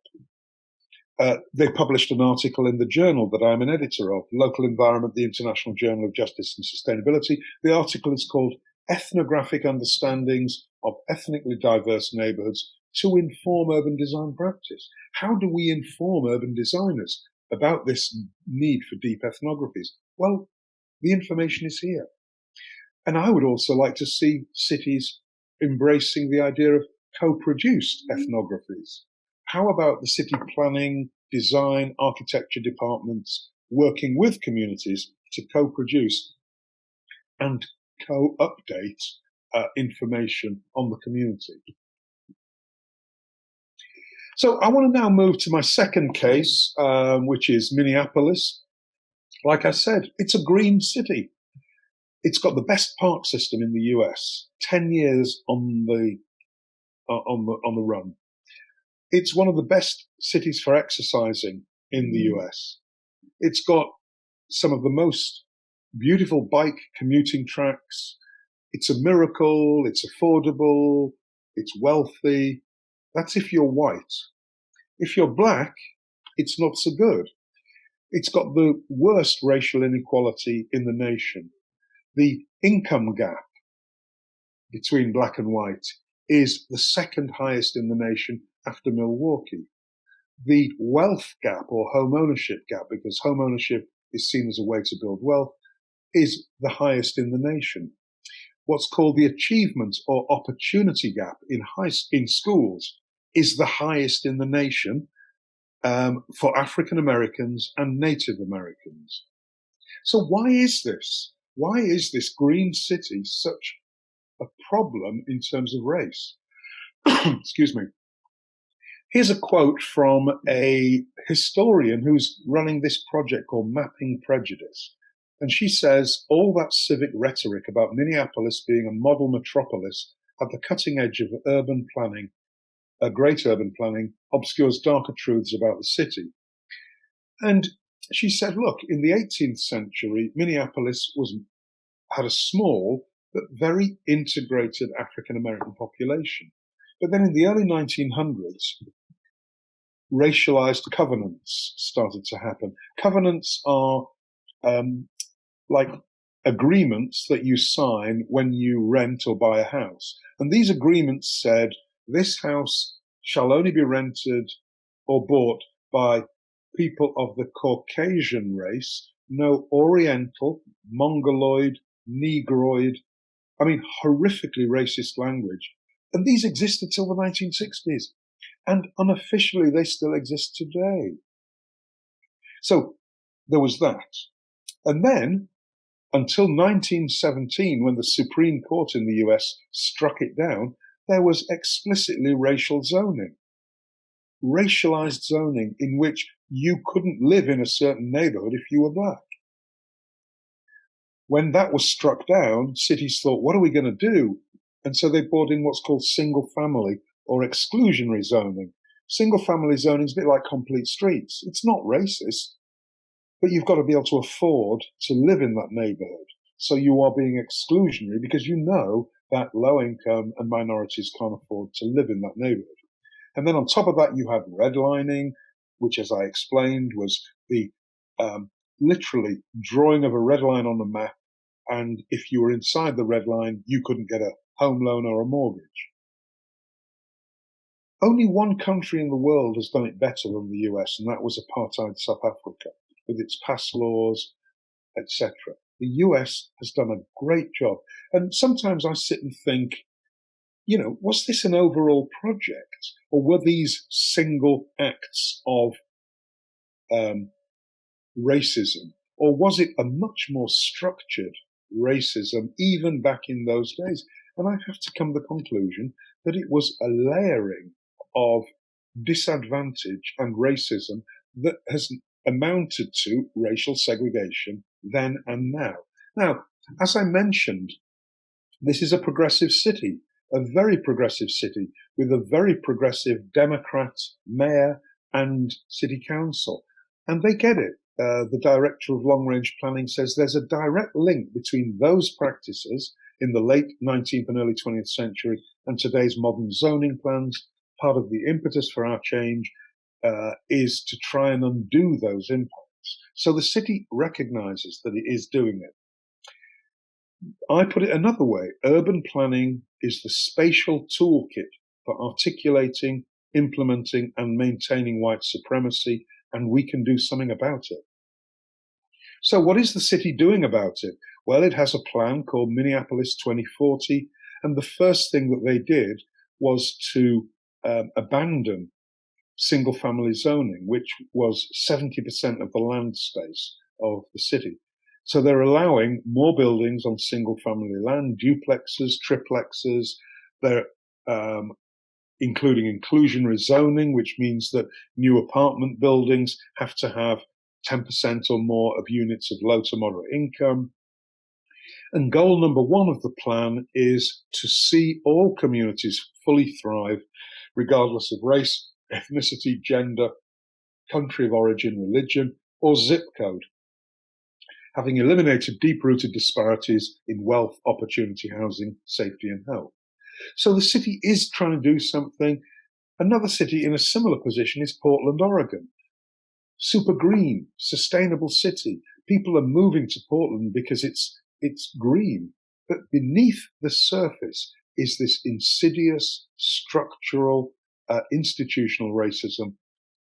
they published an article in the journal that I'm an editor of, Local Environment, the International Journal of Justice and Sustainability. The article is called Ethnographic Understandings of Ethnically Diverse Neighborhoods to Inform Urban Design Practice. How do we inform urban designers about this need for deep ethnographies? Well, the information is here. And I would also like to see cities embracing the idea of co-produced ethnographies. How about the city planning, design, architecture departments working with communities to co-produce and co-update information on the community? So I want to now move to my second case, which is Minneapolis. Like I said, it's a green city. It's got the best park system in the US, 10 years on the run. It's one of the best cities for exercising in the US. It's got some of the most beautiful bike commuting tracks. It's a miracle. It's affordable. It's wealthy. That's if you're white. If you're black, it's not so good. It's got the worst racial inequality in the nation. The income gap between black and white is the second highest in the nation after Milwaukee. The wealth gap or home ownership gap, because home ownership is seen as a way to build wealth, is the highest in the nation. What's called the achievement or opportunity gap in schools is the highest in the nation for African Americans and Native Americans. So why is this? Why is this green city such a problem in terms of race? Excuse me. Here's a quote from a historian who's running this project called Mapping Prejudice. And she says, all that civic rhetoric about Minneapolis being a model metropolis at the cutting edge of urban planning, great urban planning, obscures darker truths about the city. And she said, look, in the 18th century, Minneapolis had a small but very integrated African-American population. But then in the early 1900s, racialized covenants started to happen. Covenants are like agreements that you sign when you rent or buy a house. And these agreements said, this house shall only be rented or bought by people of the Caucasian race, no Oriental, Mongoloid, Negroid, horrifically racist language. And these existed till the 1960s. And unofficially, they still exist today. So there was that. And then, until 1917, when the Supreme Court in the US struck it down, there was explicitly racial zoning. Racialized zoning in which you couldn't live in a certain neighborhood if you were black. When that was struck down, cities thought, what are we going to do? And so they brought in what's called single family or exclusionary zoning. Single family zoning is a bit like complete streets. It's not racist, but you've got to be able to afford to live in that neighborhood. So you are being exclusionary because you know that low income and minorities can't afford to live in that neighborhood. And then on top of that, you have redlining, which, as I explained, was the literally drawing of a red line on the map. And if you were inside the red line, you couldn't get a home loan or a mortgage. Only one country in the world has done it better than the US, and that was apartheid South Africa, with its past laws, etc. The US has done a great job. And sometimes I sit and think, was this an overall project? Or were these single acts of racism? Or was it a much more structured racism, even back in those days? And I have to come to the conclusion that it was a layering of disadvantage and racism that has amounted to racial segregation then and now. Now, as I mentioned, this is a progressive city, a very progressive city with a very progressive Democrat mayor and city council. And they get it. The director of long-range planning says there's a direct link between those practices in the late 19th and early 20th century and today's modern zoning plans. Part of the impetus for our change is to try and undo those impacts. So the city recognizes that it is doing it. I put it another way. Urban planning is the spatial toolkit for articulating, implementing, and maintaining white supremacy, and we can do something about it. So what is the city doing about it? Well, it has a plan called Minneapolis 2040, and the first thing that they did was to abandon single-family zoning, which was 70% of the land space of the city. So they're allowing more buildings on single-family land, duplexes, triplexes. They're including inclusionary zoning, which means that new apartment buildings have to have 10% or more of units of low to moderate income. And goal number one of the plan is to see all communities fully thrive, regardless of race, ethnicity, gender, country of origin, religion, or zip code, having eliminated deep-rooted disparities in wealth, opportunity, housing, safety, and health. So the city is trying to do something. Another city in a similar position is Portland, Oregon. Super green, sustainable city. People are moving to Portland because it's green. But beneath the surface is this insidious, structural, institutional racism.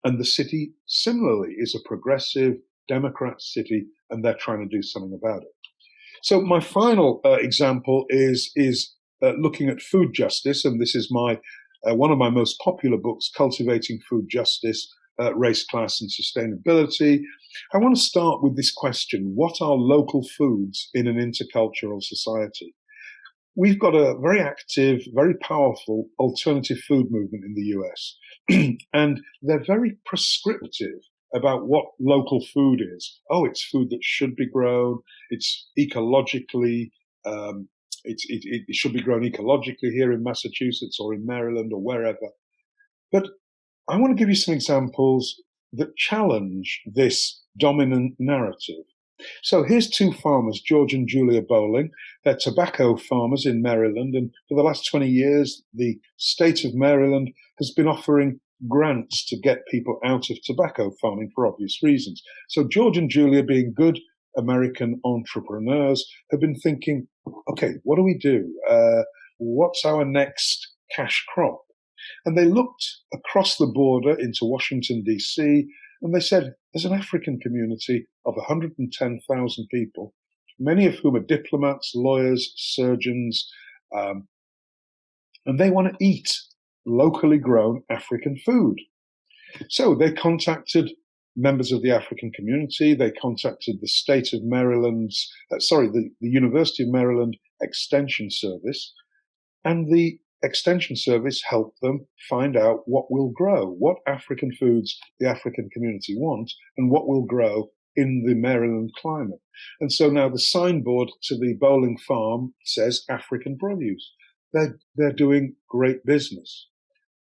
And the city, similarly, is a progressive Democrat city, and they're trying to do something about it. So my final example is looking at food justice, and this is my one of my most popular books, Cultivating Food Justice, Race, Class, and Sustainability. I want to start with this question: what are local foods in an intercultural society? We've got a very active, very powerful alternative food movement in the US, and they're very prescriptive about what local food is. Oh, it's food that should be grown. It's ecologically, it should be grown ecologically here in Massachusetts or in Maryland or wherever. But I want to give you some examples that challenge this dominant narrative. So here's two farmers, George and Julia Bowling. They're tobacco farmers in Maryland, and for the last 20 years, the state of Maryland has been offering grants to get people out of tobacco farming for obvious reasons. So George and Julia, being good American entrepreneurs, have been thinking, okay, what do we do? What's our next cash crop? And they looked across the border into Washington, D.C., and they said, there's an African community of 110,000 people, many of whom are diplomats, lawyers, surgeons, and they want to eat locally grown African food. So they contacted members of the African community. They contacted the state of Maryland's, the University of Maryland Extension Service, and the Extension Service helped them find out what will grow, what African foods the African community want, and what will grow in the Maryland climate. And so now the signboard to the Bowling farm says African produce. They're doing great business.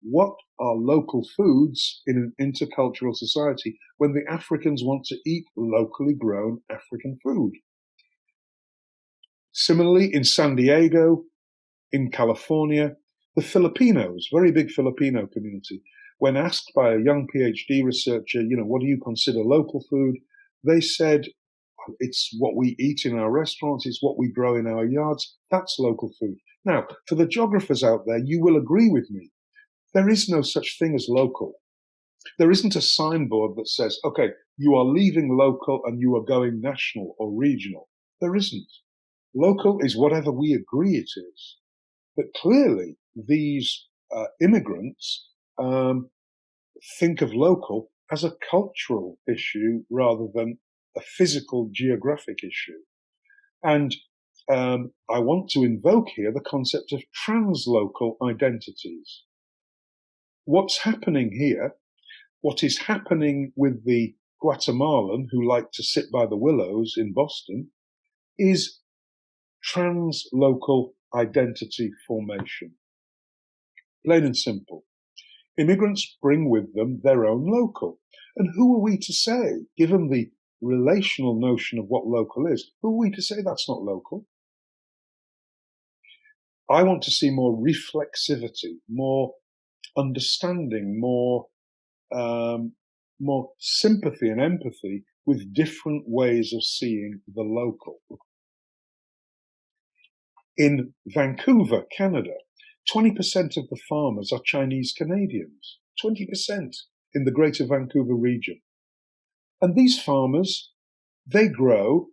What are local foods in an intercultural society when the Africans want to eat locally grown African food? Similarly, in San Diego, in California, the Filipinos, very big Filipino community, when asked by a young PhD researcher, what do you consider local food? They said, it's what we eat in our restaurants, it's what we grow in our yards, that's local food. Now, for the geographers out there, you will agree with me. There is no such thing as local. There isn't a signboard that says, okay, you are leaving local and you are going national or regional. There isn't. Local is whatever we agree it is. But clearly, these immigrants think of local as a cultural issue rather than a physical geographic issue. And I want to invoke here the concept of translocal identities. What's happening here, what is happening with the Guatemalan who like to sit by the willows in Boston, is translocal identity formation. Plain and simple. Immigrants bring with them their own local. And who are we to say, given the relational notion of what local is, who are we to say that's not local? I want to see more reflexivity, more understanding, more more sympathy and empathy with different ways of seeing the local. In Vancouver, Canada, 20% of the farmers are Chinese Canadians, 20% in the Greater Vancouver region. And these farmers, they grow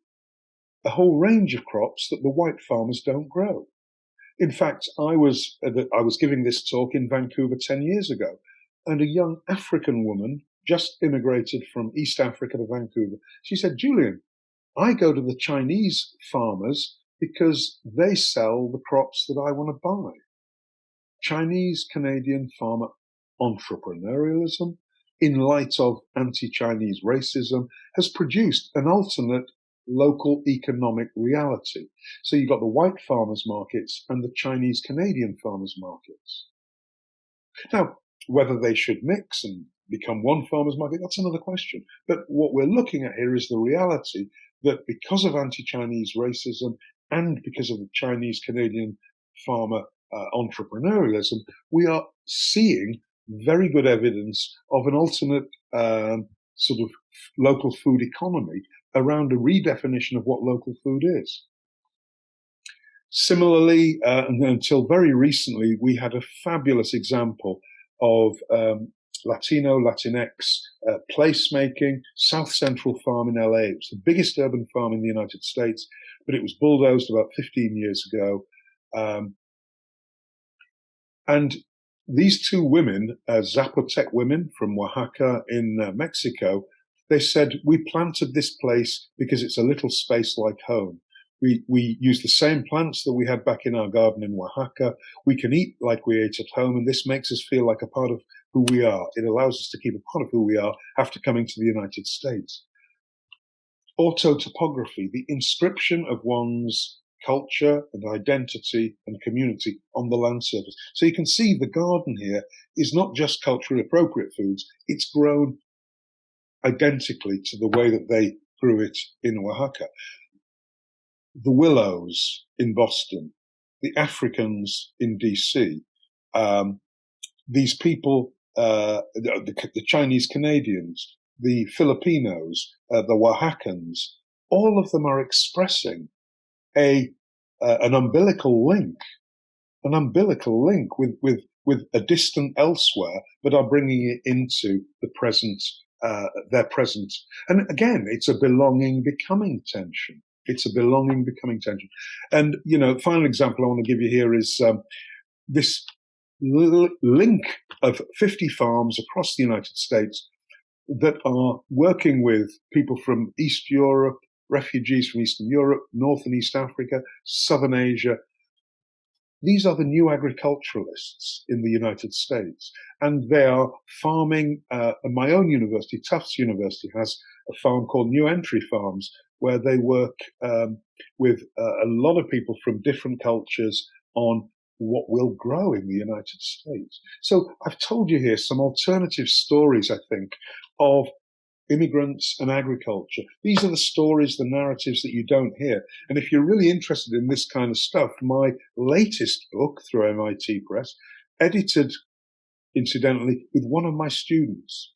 a whole range of crops that the white farmers don't grow. In fact, I was giving this talk in Vancouver 10 years ago, and a young African woman just immigrated from East Africa to Vancouver. She said, Julian, I go to the Chinese farmers because they sell the crops that I want to buy. Chinese Canadian farmer entrepreneurialism, in light of anti-Chinese racism, has produced an alternate local economic reality. So you've got the white farmers markets and the Chinese Canadian farmers markets. Now, whether they should mix and become one farmers market, that's another question. But what we're looking at here is the reality that because of anti-Chinese racism and because of the Chinese Canadian farmer entrepreneurialism, we are seeing very good evidence of an alternate sort of local food economy around a redefinition of what local food is. Similarly, until very recently, we had a fabulous example of Latino, Latinx placemaking, South Central Farm in LA. It was the biggest urban farm in the United States, but it was bulldozed about 15 years ago. And these two women, Zapotec women from Oaxaca in Mexico, they said, we planted this place because it's a little space like home. We use the same plants that we had back in our garden in Oaxaca. We can eat like we ate at home, and this makes us feel like a part of who we are. It allows us to keep a part of who we are after coming to the United States. Autotopography, the inscription of one's culture and identity and community on the land surface. So you can see the garden here is not just culturally appropriate foods, it's grown identically to the way that they grew it in Oaxaca. The willows in Boston, the Africans in DC, these people, the Chinese Canadians, the Filipinos, the Oaxacans, all of them are expressing an umbilical link with a distant elsewhere, but are bringing it into the present, their present. And again, it's a belonging becoming tension. It's a belonging becoming tension. And, you know, the final example I want to give you here is this link of 50 farms across the United States that are working with people from East Europe, refugees from Eastern Europe, North and East Africa, Southern Asia. These are the new agriculturalists in the United States, and they are farming. My own university, Tufts University, has a farm called New Entry Farms, where they work with a lot of people from different cultures on what will grow in the United States. So I've told you here some alternative stories, I think, of immigrants and agriculture. These are the stories, the narratives that you don't hear. And if you're really interested in this kind of stuff, my latest book through MIT Press, edited, incidentally, with one of my students.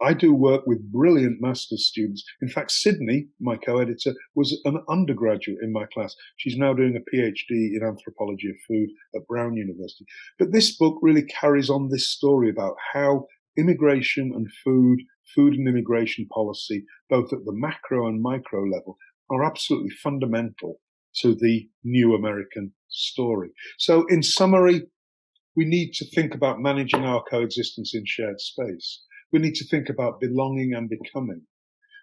I do work with brilliant master's students. In fact, Sydney, my co-editor, was an undergraduate in my class. She's now doing a PhD in anthropology of food at Brown University. But this book really carries on this story about how immigration and food and immigration policy, both at the macro and micro level, are absolutely fundamental to the new American story. So in summary, we need to think about managing our coexistence in shared space. We need to think about belonging and becoming.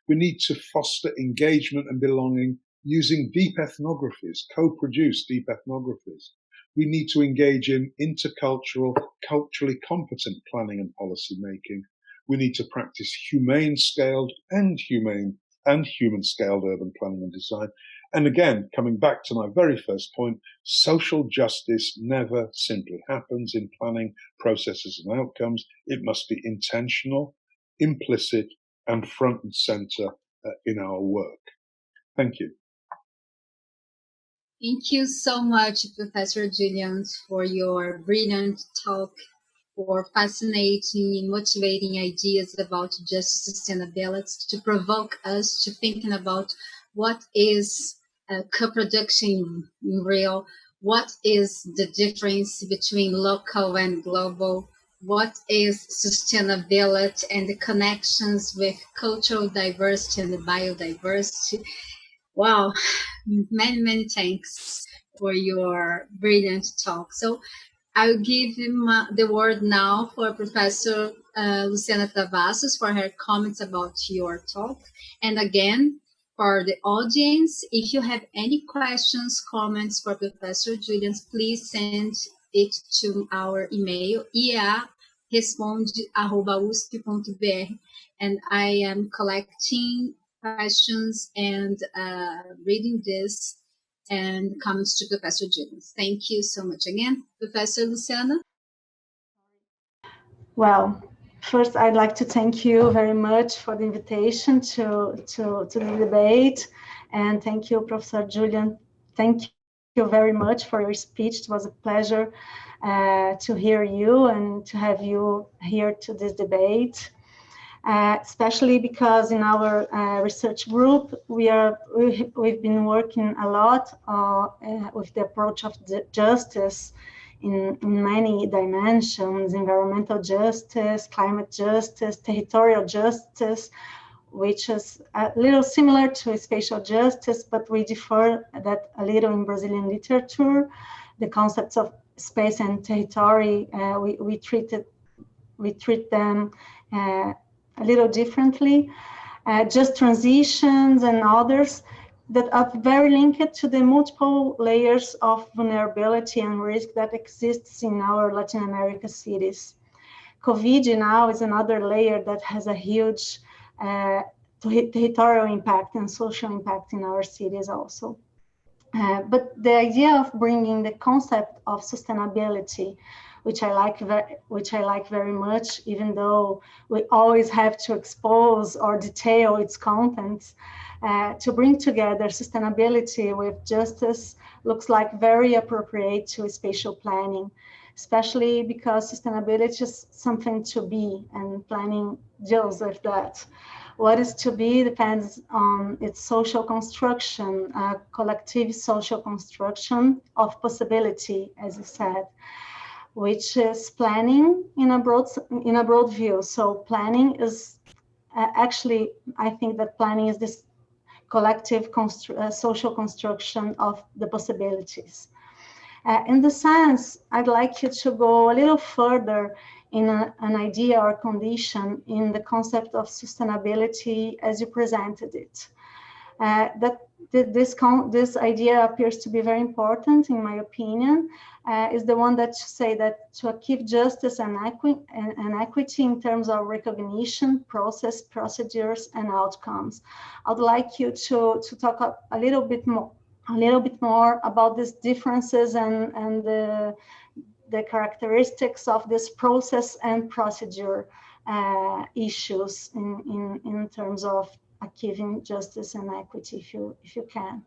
We need to foster engagement and belonging using deep ethnographies, co-produced deep ethnographies. We need to engage in intercultural, culturally competent planning and policy making. We need to practice humane-scaled and human-scaled urban planning and design. And again, coming back to my very first point, social justice never simply happens in planning processes and outcomes. It must be intentional, implicit, and front and center in our work. Thank you. Thank you so much, Professor Julian, for your brilliant talk. or fascinating and motivating ideas about just sustainability to provoke us to thinking about what is co-production in real, what is the difference between local and global, what is sustainability and the connections with cultural diversity and biodiversity. Wow, many thanks for your brilliant talk. So I'll give him the word now for Professor Luciana Travassos for her comments about your talk. And again, for the audience, if you have any questions, comments for Professor Julian, please send it to our email, ia responde@usp.br. And I am collecting questions and reading this and comments to Professor Julian. Thank you so much again, Professor Luciana. Well, first I'd like to thank you very much for the invitation to the debate, and thank you, Professor Julian. Thank you very much for your speech. It was a pleasure to hear you and to have you here to this debate. Especially because in our research group, we've been working a lot with the approach of justice in many dimensions: environmental justice, climate justice, territorial justice, which is a little similar to spatial justice, but we differ that a little in Brazilian literature. The concepts of space and territory, we treat them a little differently. Just transitions and others that are very linked to the multiple layers of vulnerability and risk that exists in our Latin America cities. COVID now is another layer that has a huge territorial impact and social impact in our cities also. But the idea of bringing the concept of sustainability, which I like very much, even though we always have to expose or detail its contents, to bring together sustainability with justice looks like very appropriate to spatial planning, especially because sustainability is something to be, and planning deals with that. What is to be depends on its social construction, collective social construction of possibility, as you said, which is planning in a broad view. So planning is actually, I think that planning is this collective social construction of the possibilities. In the sense, I'd like you to go a little further in an idea or condition in the concept of sustainability as you presented it. This idea appears to be very important, in my opinion, is the one that say that to achieve justice and equity in terms of recognition, process, procedures, and outcomes. I'd like you to talk a little bit more about these differences and the characteristics of this process and procedure issues in terms of achieving justice and equity, if you can.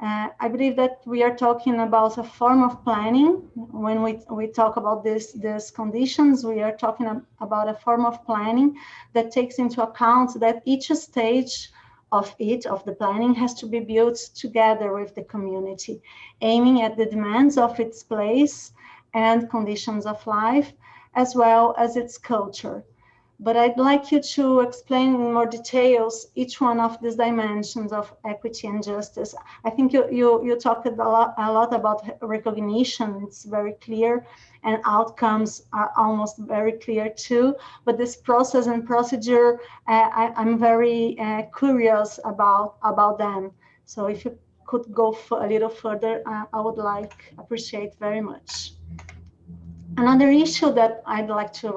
I believe that we are talking about a form of planning. When we talk about these conditions, we are talking about a form of planning that takes into account that each stage of the planning has to be built together with the community, aiming at the demands of its place and conditions of life, as well as its culture. But I'd like you to explain in more details each one of these dimensions of equity and justice. I think you talked a lot about recognition. It's very clear, and outcomes are almost very clear too. But this process and procedure, I'm very curious about them. So if you could go a little further, I would appreciate very much. Another issue that I'd like to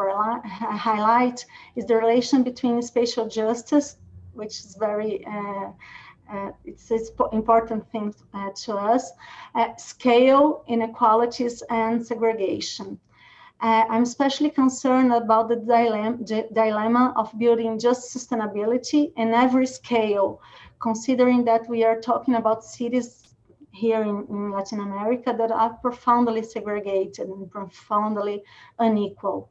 highlight is the relation between spatial justice, which is very, it's an important thing to us, scale, inequalities, and segregation. I'm especially concerned about the dilemma of building just sustainability in every scale, considering that we are talking about cities here in Latin America that are profoundly segregated and profoundly unequal,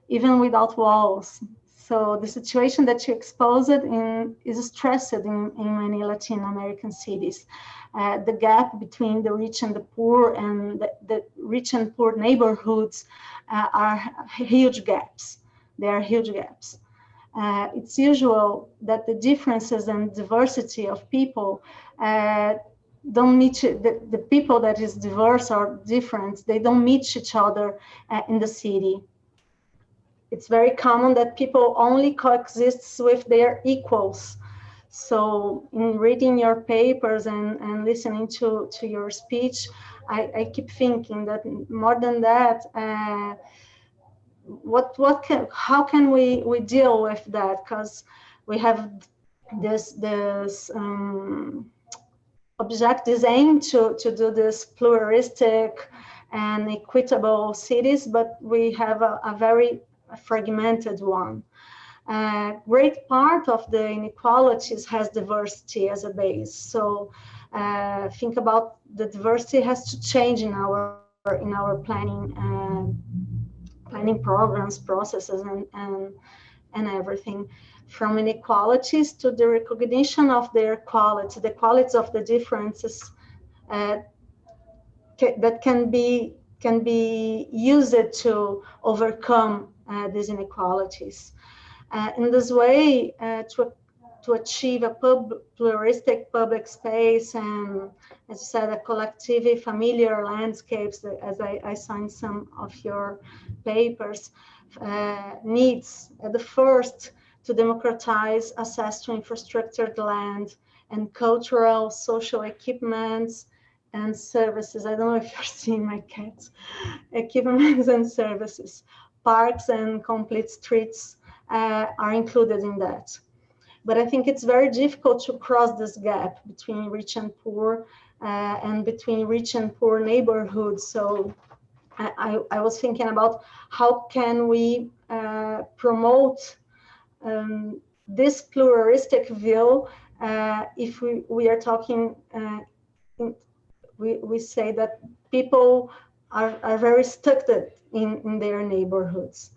even without walls. So the situation that you exposed is stressed in many Latin American cities. The gap between the rich and the poor and the rich and poor neighborhoods are huge gaps. They are huge gaps. It's usual that the differences and diversity of people don't meet, the people that is diverse or different, they don't meet each other in the city. It's very common that people only coexist with their equals. So in reading your papers and listening to your speech, I keep thinking that more than that, how can we deal with that? Because we have this objective aim to do this pluralistic and equitable cities, but we have a very fragmented one. Great part of the inequalities has diversity as a base. So think about the diversity has to change in our planning programs, processes, and everything. From inequalities to the recognition of their quality, the qualities of the differences that can be used to overcome these inequalities. In this way, to achieve a pluralistic public space and, as you said, a collective familiar landscapes, as I signed some of your papers, needs at the first to democratize access to infrastructured land and cultural, social equipments and services. I don't know if you're seeing my cats. Equipments and services, parks and complete streets are included in that. But I think it's very difficult to cross this gap between rich and poor and between rich and poor neighborhoods. So I was thinking about how can we promote this pluralistic view if we are talking, we say that people are very stuck in their neighborhoods.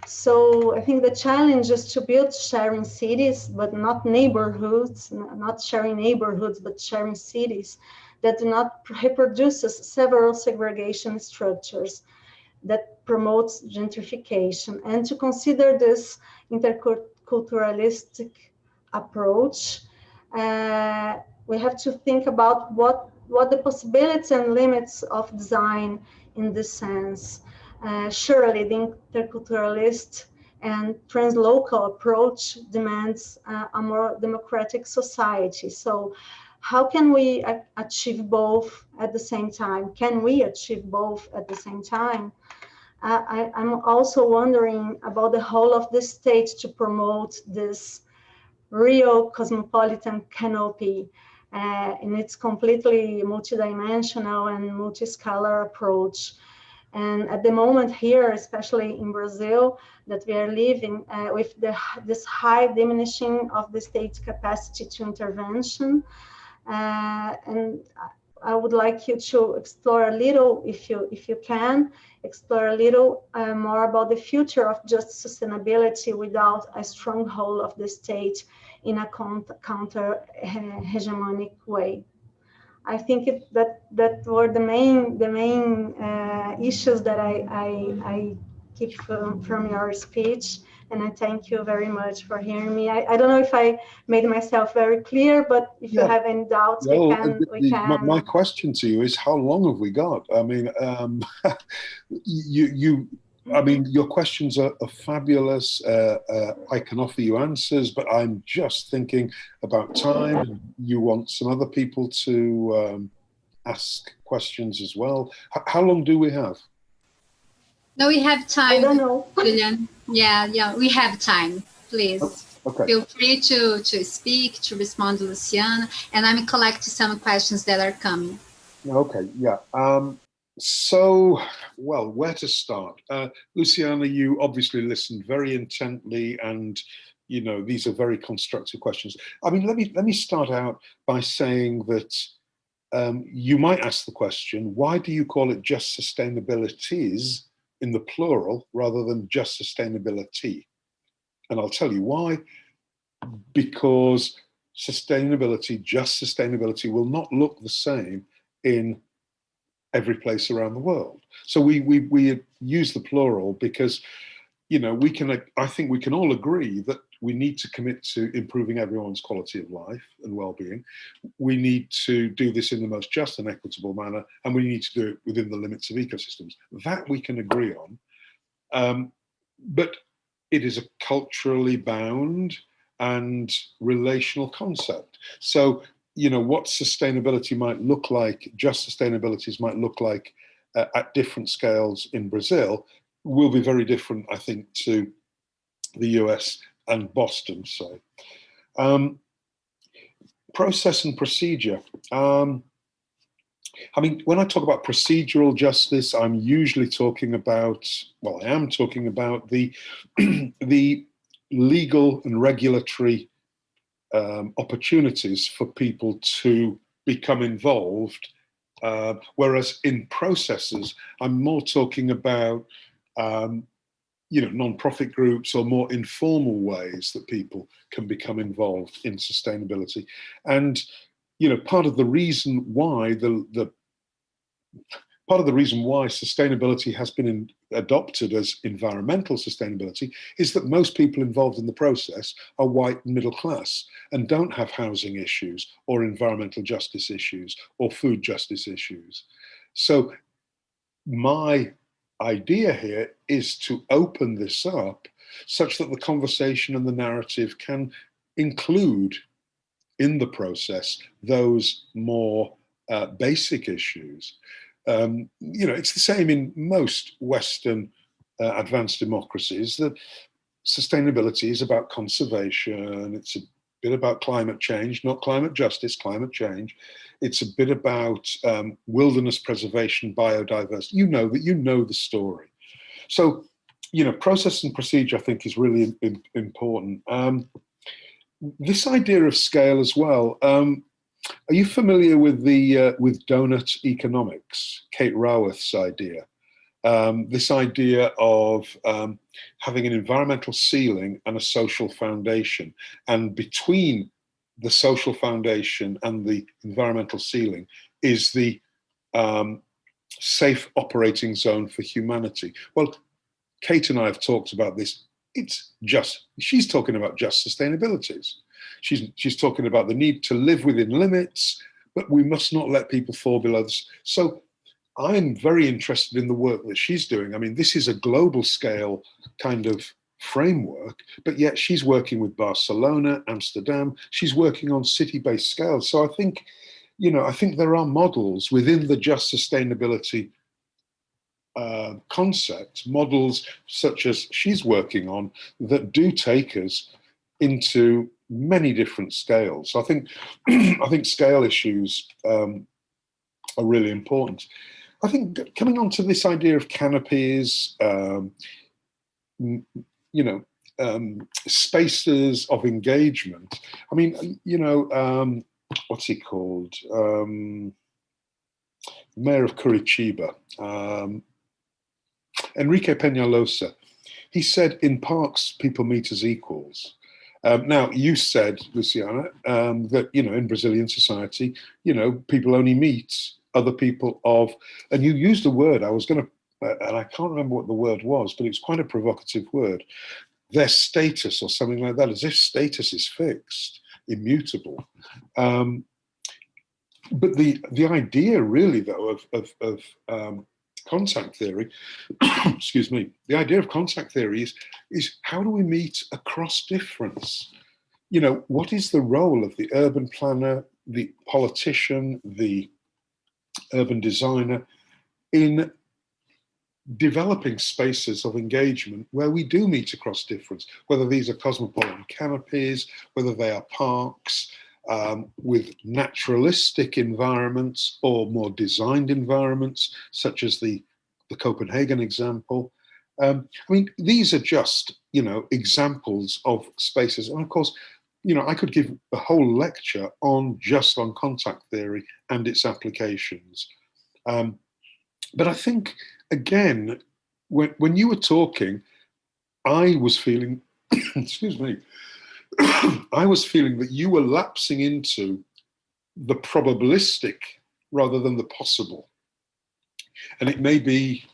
So I think the challenge is to build sharing cities, but not neighborhoods, not sharing neighborhoods, but sharing cities that do not reproduces several segregation structures that promotes gentrification, and to consider this interculturalistic approach. We have to think about what the possibilities and limits of design in this sense. Surely the interculturalist and translocal approach demands a more democratic society. So how can we achieve both at the same time? Can we achieve both at the same time? I'm also wondering about the whole of the state to promote this real cosmopolitan canopy in its completely multidimensional and multi-scalar approach. And at the moment here, especially in Brazil, that we are living with this high diminishing of the state's capacity to intervention. And I would like you to explore a little, if you can, explore a little more about the future of just sustainability without a stronghold of the state in a counter hegemonic way. I think that were the main issues that I keep from your speech, and I thank you very much for hearing me. I don't know if I made myself very clear, but if you have any doubts, we can. My question to you is, how long have we got? I mean, I mean, your questions are fabulous. I can offer you answers, but I'm just thinking about time. You want some other people to ask questions as well. How long do we have? No, we have time. I don't know. Julian. Yeah, we have time. Please feel free to speak, to respond to Luciana, and I'm collecting some questions that are coming. Okay, yeah. So, well, where to start? Luciana, you obviously listened very intently, and you know these are very constructive questions. I mean, let me start out by saying that you might ask the question, why do you call it just sustainabilities in the plural rather than just sustainability? And I'll tell you why. Because sustainability, just sustainability, will not look the same in every place around the world. So we use the plural because, you know, I think we can all agree that we need to commit to improving everyone's quality of life and well-being. We need to do this in the most just and equitable manner, and we need to do it within the limits of ecosystems. That we can agree on. But it is a culturally bound and relational concept. So, you know, what sustainability might look like, just sustainabilities might look like at different scales in Brazil will be very different, I think, to the US and Boston, say. Process and procedure. I mean, when I talk about procedural justice, I'm usually talking about, well, I am talking about the, the legal and regulatory opportunities for people to become involved. Whereas in processes, I'm more talking about, you know, non-profit groups or more informal ways that people can become involved in sustainability. And, you know, part of the reason why sustainability has been adopted as environmental sustainability is that most people involved in the process are white and middle class and don't have housing issues or environmental justice issues or food justice issues. So my idea here is to open this up such that the conversation and the narrative can include in the process those more basic issues. You know, it's the same in most Western advanced democracies, that sustainability is about conservation. It's a bit about climate change, not climate justice, climate change. It's a bit about wilderness preservation, biodiversity. You know the story. So, you know, process and procedure, I think, is really important. This idea of scale as well. Are you familiar with the with donut economics, Kate Raworth's idea? This idea of having an environmental ceiling and a social foundation, and between the social foundation and the environmental ceiling is the safe operating zone for humanity. Well, Kate and I have talked about this. She's talking about just sustainabilities. She's talking about the need to live within limits, but we must not let people fall below this. So I'm very interested in the work that she's doing. I mean, this is a global scale kind of framework, but yet she's working with Barcelona, Amsterdam. She's working on city-based scales. So I think, you know, I think there are models within the just sustainability concept, models such as she's working on, that do take us into many different scales. So I think I think scale issues are really important. I think coming on to this idea of canopies, you know, spaces of engagement. I mean, you know, what's he called? Mayor of Curitiba, Enrique Peñalosa. He said, in parks, people meet as equals. Now, you said, Luciana, that, you know, in Brazilian society, you know, people only meet other people of, and you used a word, I was going to, and I can't remember what the word was, but it's quite a provocative word, their status or something like that, as if status is fixed, immutable. But the idea really, though, of contact theory, excuse me, the idea of contact theory is how do we meet across difference? You know, what is the role of the urban planner, the politician, the urban designer in developing spaces of engagement where we do meet across difference, whether these are cosmopolitan canopies, whether they are parks, with naturalistic environments or more designed environments, such as the Copenhagen example. I mean, these are just, you know, examples of spaces. And of course, I could give a whole lecture just on contact theory and its applications. But I think, again, when you were talking, I was feeling, excuse me, I was feeling that you were lapsing into the probabilistic rather than the possible. And it may be,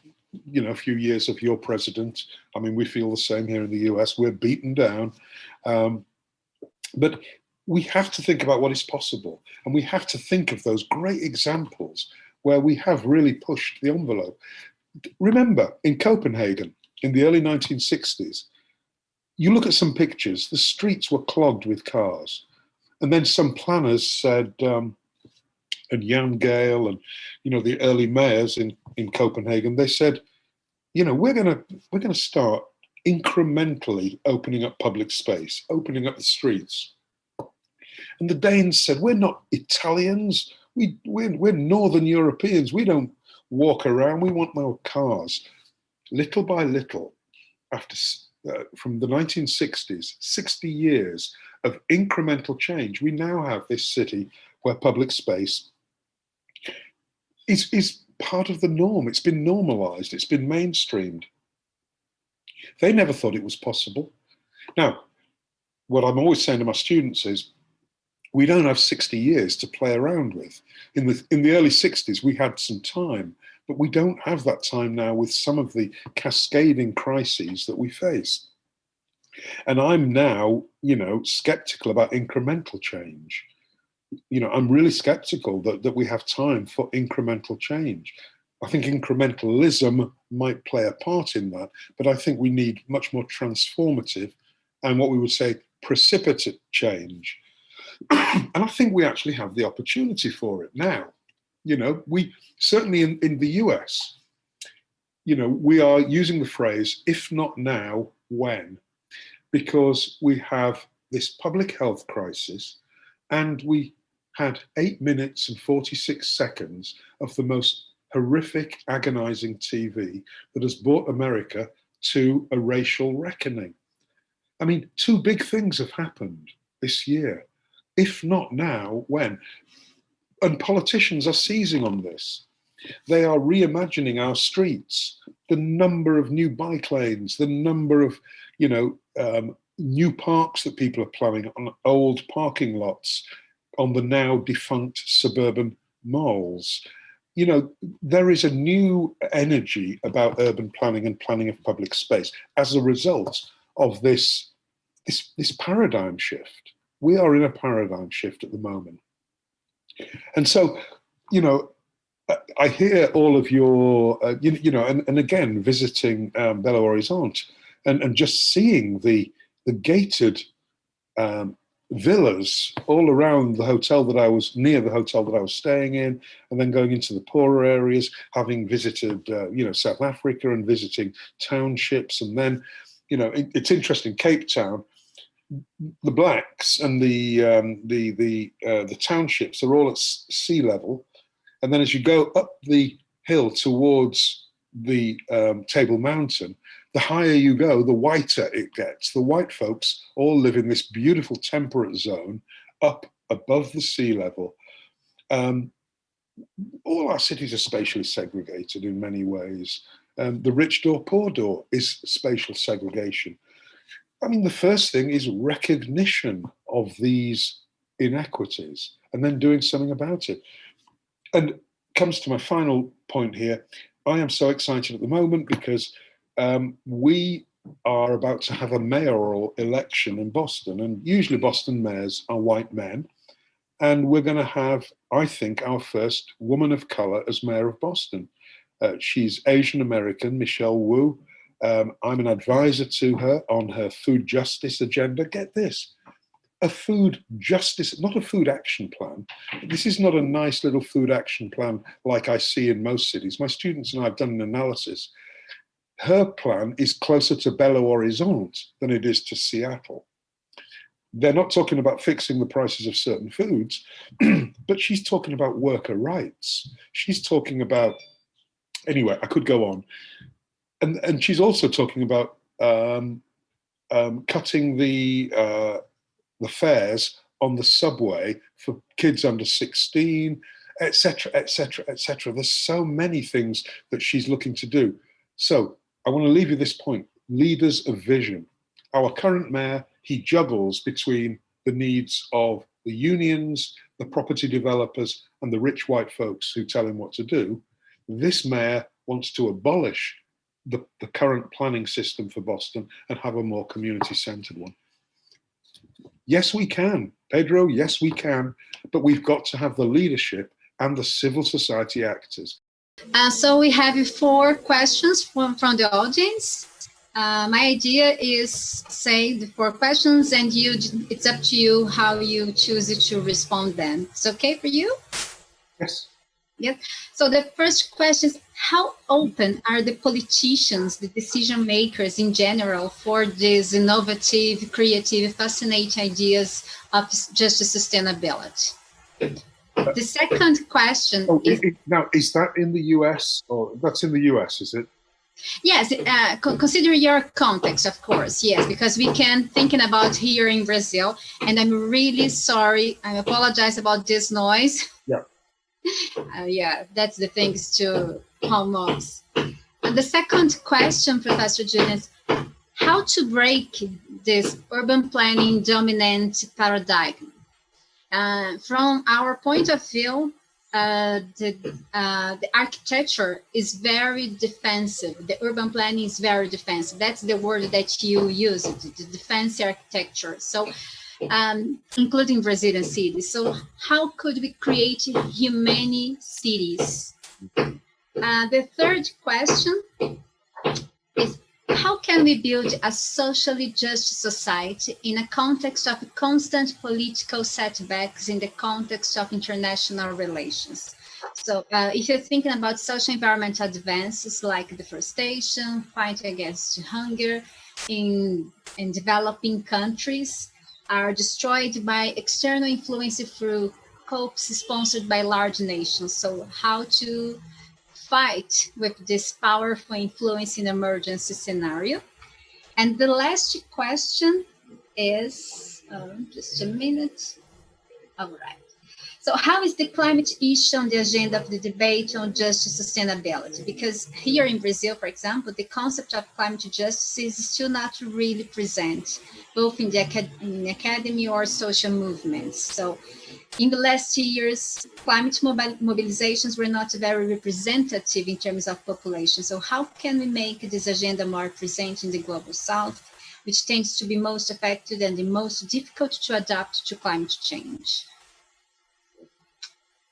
a few years of your president. I mean, we feel the same here in the US. We're beaten down. But we have to think about what is possible. And we have to think of those great examples where we have really pushed the envelope. Remember, in Copenhagen, in the early 1960s, you look at some pictures, the streets were clogged with cars. And then some planners said, and Jan Gehl and, the early mayors in Copenhagen, they said, we're going to start incrementally opening up public space, opening up the streets. And the Danes said, we're not Italians, we're Northern Europeans, we don't walk around, we want more cars. Little by little, after from the 1960s, 60 years of incremental change, we now have this city where public space is part of the norm. It's been normalized, it's been mainstreamed. They never thought it was possible. Now, what I'm always saying to my students is, we don't have 60 years to play around with. In the early 60s, we had some time, but we don't have that time now with some of the cascading crises that we face. And I'm now, skeptical about incremental change. I'm really skeptical that we have time for incremental change. I think incrementalism might play a part in that, but I think we need much more transformative and what we would say precipitate change. And I think we actually have the opportunity for it now. We certainly in the US, we are using the phrase, if not now, when? Because we have this public health crisis and we had 8 minutes and 46 seconds of the most horrific, agonizing TV that has brought America to a racial reckoning. I mean, two big things have happened this year. If not now, when? And politicians are seizing on this. They are reimagining our streets, the number of new bike lanes, the number of, new parks that people are planning on old parking lots, on the now defunct suburban malls. There is a new energy about urban planning and planning of public space as a result of this paradigm shift. We are in a paradigm shift at the moment. And so, I hear all of your, and again, visiting Belo Horizonte and just seeing the gated villas all around the hotel that I was near the hotel that I was staying in, and then going into the poorer areas, having visited, South Africa and visiting townships. And then, it's interesting, Cape Town, the blacks and the townships are all at sea level, and then as you go up the hill towards the Table Mountain, the higher you go, the whiter it gets. The white folks all live in this beautiful temperate zone up above the sea level. All our cities are spatially segregated in many ways. The rich door, poor door is spatial segregation. I mean, the first thing is recognition of these inequities and then doing something about it. And comes to my final point here. I am so excited at the moment because we are about to have a mayoral election in Boston, and usually Boston mayors are white men. And we're going to have, I think, our first woman of color as mayor of Boston. She's Asian American, Michelle Wu. I'm an advisor to her on her food justice agenda. Get this, a food justice, not a food action plan. This is not a nice little food action plan like I see in most cities. My students and I have done an analysis. Her plan is closer to Belo Horizonte than it is to Seattle. They're not talking about fixing the prices of certain foods, but she's talking about worker rights. She's talking about, anyway, I could go on. And she's also talking about cutting the the fares on the subway for kids under 16, etc., etc., etc. There's so many things that she's looking to do. So I want to leave you this point: leaders of vision. Our current mayor, he juggles between the needs of the unions, the property developers, and the rich white folks who tell him what to do. This mayor wants to abolish the current planning system for Boston and have a more community-centered one. Yes, we can, Pedro, yes, we can, but we've got to have the leadership and the civil society actors. So we have 4 questions from the audience. My idea is say the 4 questions, and it's up to you how you choose to respond them. It's okay for you? Yes. Yes. So the first question is, how open are the politicians, the decision makers in general, for these innovative, creative, fascinating ideas of just sustainability? The second question is... Now, is that in the US, or that's in the US, is it? Yes, consider your context, of course, yes, because we can thinking about here in Brazil, and I'm really sorry, I apologize about this noise. Yeah. Yeah, that's the things to hormones. And the second question, Professor Julian, is how to break this urban planning dominant paradigm. From our point of view, the architecture is very defensive. The urban planning is very defensive. That's the word that you use, the defensive architecture. So, including Brazilian cities. So, how could we create humane cities? The third question is, how can we build a socially just society in a context of constant political setbacks in the context of international relations? So if you're thinking about social environmental advances like deforestation, fight against hunger in developing countries are destroyed by external influence through coups sponsored by large nations. So how to fight with this powerful influence in emergency scenario? And the last question is, just a minute. All right. So how is the climate issue on the agenda of the debate on justice sustainability? Because here in Brazil, for example, the concept of climate justice is still not really present, both in the academy or social movements. So in the last years, climate mobilizations were not very representative in terms of population. So how can we make this agenda more present in the global south, which tends to be most affected and the most difficult to adapt to climate change?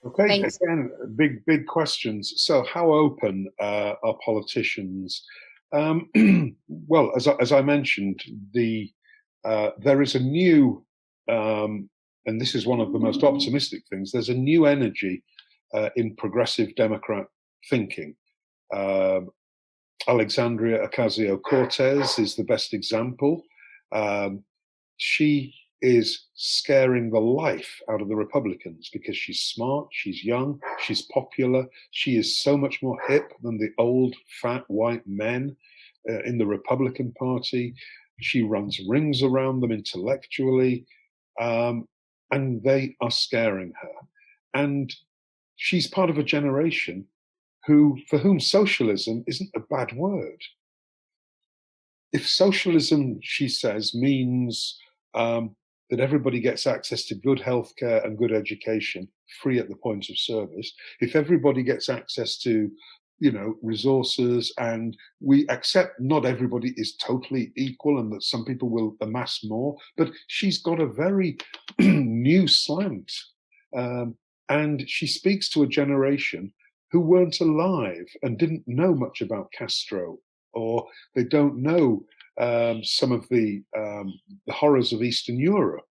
Okay, Thanks. again, big questions. So how open are politicians? Well, as I mentioned, there is a new, and this is one of the most optimistic things, there's a new energy in progressive Democrat thinking. Alexandria Ocasio-Cortez is the best example. She is scaring the life out of the Republicans because she's smart, she's young, she's popular. She is so much more hip than the old, fat, white men in the Republican Party. She runs rings around them intellectually, and they are scaring her. And she's part of a generation for whom socialism isn't a bad word. If socialism, she says, means that everybody gets access to good healthcare and good education, free at the point of service, if everybody gets access to, resources, and we accept not everybody is totally equal and that some people will amass more, but she's got a very new slant. And she speaks to a generation who weren't alive and didn't know much about Castro, or they don't know some of the horrors of Eastern Europe.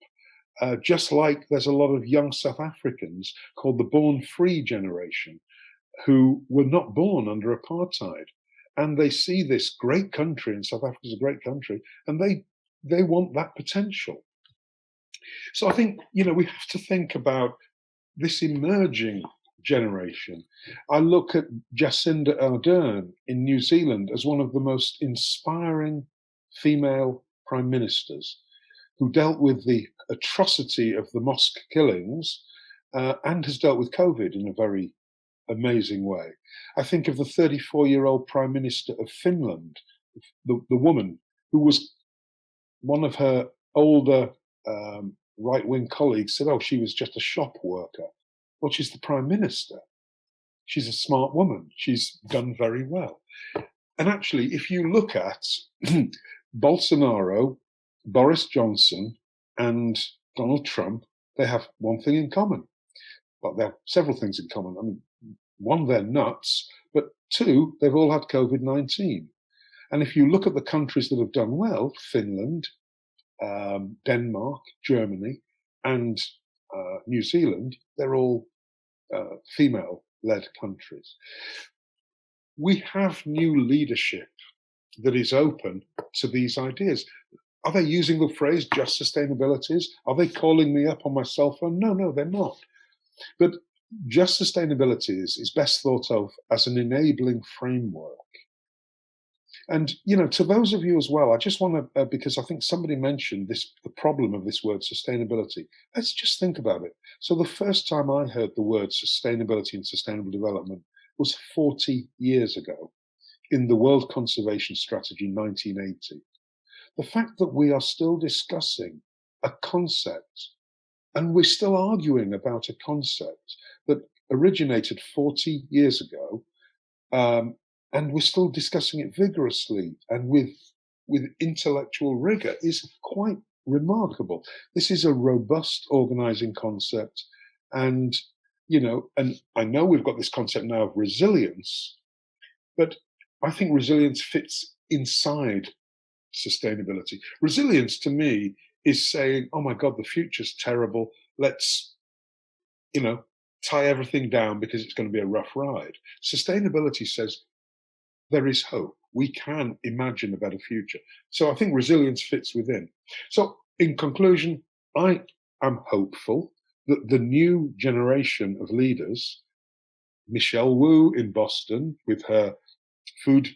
Just like there's a lot of young South Africans called the born free generation who were not born under apartheid. And they see this great country, and South Africa is a great country, and they want that potential. So I think, we have to think about this emerging generation. I look at Jacinda Ardern in New Zealand as one of the most inspiring female prime ministers. who dealt with the atrocity of the mosque killings and has dealt with COVID in a very amazing way. I think of the 34-year-old Prime Minister of Finland, the woman who was one of her older right-wing colleagues said, oh, she was just a shop worker. Well, she's the Prime Minister. She's a smart woman. She's done very well. And actually, if you look at Bolsonaro, Boris Johnson, and Donald Trump, they have one thing in common. Well, they have several things in common. I mean, one, they're nuts, but two, they've all had COVID-19. And if you look at the countries that have done well, Finland, Denmark, Germany, and New Zealand, they're all female-led countries. We have new leadership that is open to these ideas. Are they using the phrase just sustainabilities? Are they calling me up on my cell phone? No, they're not. But just sustainabilities is best thought of as an enabling framework. And, you know, to those of you as well, I just want to, because I think somebody mentioned this, the problem of this word sustainability. Let's just think about it. So the first time I heard the word sustainability and sustainable development was 40 years ago in the World Conservation Strategy 1980. The fact that we are still discussing a concept and we're still arguing about a concept that originated 40 years ago, and we're still discussing it vigorously and with intellectual rigor is quite remarkable. This is a robust organizing concept. And, you know, and I know we've got this concept now of resilience, but I think resilience fits inside sustainability. Resilience to me is saying, oh my God, the future's terrible. Let's, you know, tie everything down because it's going to be a rough ride. Sustainability says there is hope. We can imagine a better future. So I think resilience fits within. So in conclusion, I am hopeful that the new generation of leaders, Michelle Wu in Boston with her food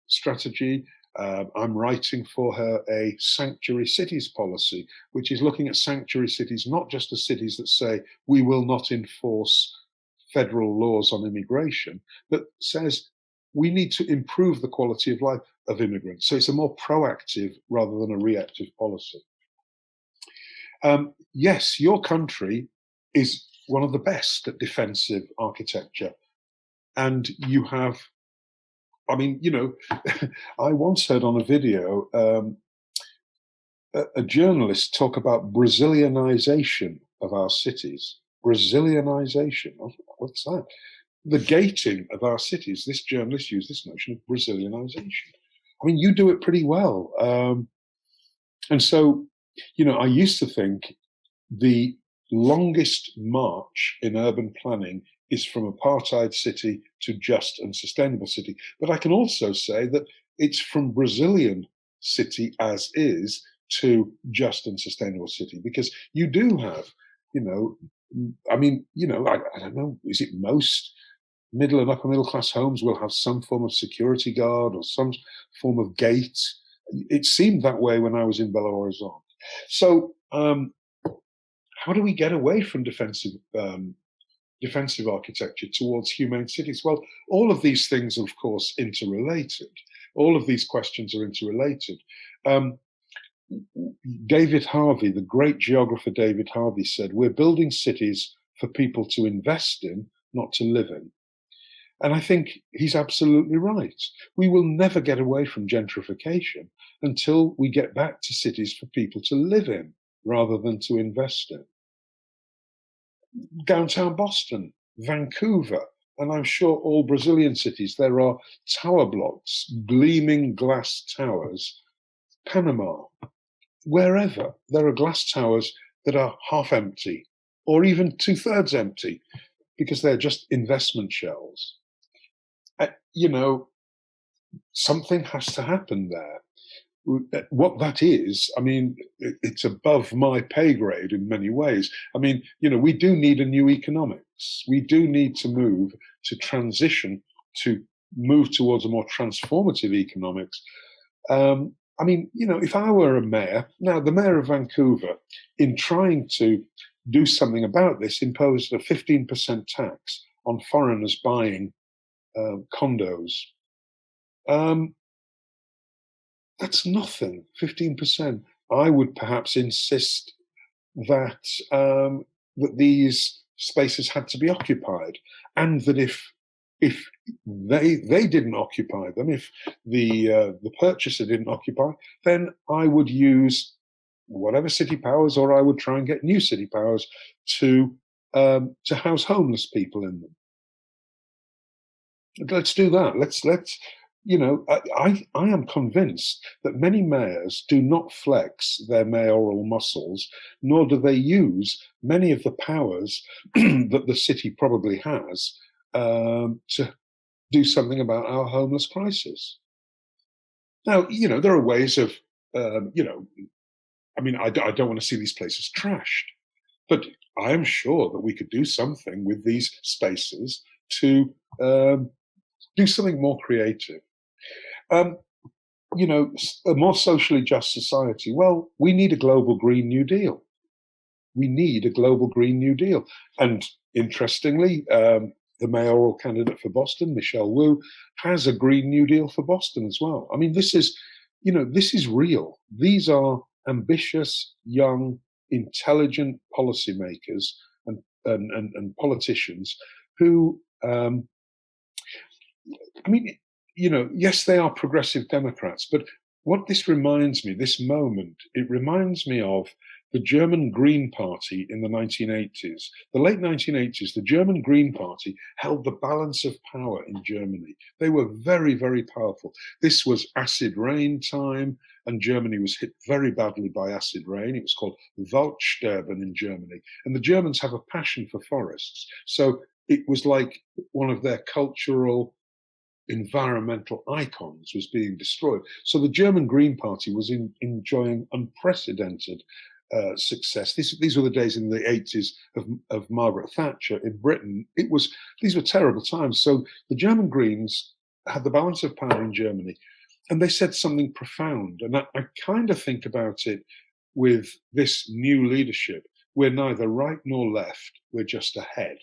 strategy, I'm writing for her a sanctuary cities policy, which is looking at sanctuary cities, not just as cities that say we will not enforce federal laws on immigration, but says we need to improve the quality of life of immigrants. So it's a more proactive rather than a reactive policy. Yes, your country is one of the best at defensive architecture. And you have, I mean, you know, I once heard on a video a journalist talk about Brazilianization of our cities. Brazilianization, what's that? The gating of our cities. This journalist used this notion of Brazilianization. I mean, you do it pretty well. And so, you know, I used to think the longest march in urban planning is from apartheid city to just and sustainable city. But I can also say that it's from Brazilian city as is to just and sustainable city, because you do have, you know, I mean, you know, I don't know, is it most middle and upper middle class homes will have some form of security guard or some form of gate? It seemed that way when I was in Belo Horizonte. So how do we get away from defensive architecture towards humane cities? Well, all of these things are, of course, interrelated. All of these questions are interrelated. David Harvey, the great geographer David Harvey, said, we're building cities for people to invest in, not to live in. And I think he's absolutely right. We will never get away from gentrification until we get back to cities for people to live in rather than to invest in. Downtown Boston, Vancouver, and I'm sure all Brazilian cities, there are tower blocks, gleaming glass towers. Panama, wherever there are glass towers that are half empty or even 2/3 empty because they're just investment shells. You know, something has to happen there. What that is, I mean, it's above my pay grade in many ways. I mean, you know, we do need a new economics. We do need to move to transition, to move towards a more transformative economics. I mean, you know, if I were a mayor, now the mayor of Vancouver, in trying to do something about this, imposed a 15% tax on foreigners buying condos. That's nothing, 15%. I would perhaps insist that that these spaces had to be occupied, and that if they didn't occupy them, if the purchaser didn't occupy, then I would use whatever city powers, or I would try and get new city powers to house homeless people in them. Let's do that. Let's you know, I am convinced that many mayors do not flex their mayoral muscles, nor do they use many of the powers that the city probably has to do something about our homeless crisis. Now, you know, there are ways of, you know, I mean, I don't want to see these places trashed, but I am sure that we could do something with these spaces to do something more creative. You know, a more socially just society. Well, we need a global Green New Deal. We need a global Green New Deal. And interestingly, the mayoral candidate for Boston, Michelle Wu, has a Green New Deal for Boston as well. I mean, this is, you know, this is real. These are ambitious, young, intelligent policymakers and politicians who, I mean, you know, yes, they are progressive Democrats, but what this reminds me, this moment, it reminds me of the German Green Party in the 1980s. The late 1980s, the German Green Party held the balance of power in Germany. They were very, very powerful. This was acid rain time, and Germany was hit very badly by acid rain. It was called Waldsterben in Germany. And the Germans have a passion for forests. So it was like one of their cultural environmental icons was being destroyed. So the German Green Party was enjoying unprecedented success. These were the days in the 80s of Margaret Thatcher in Britain. These were terrible times. So the German Greens had the balance of power in Germany, and they said something profound. And I kind of think about it with this new leadership. We're neither right nor left, we're just ahead.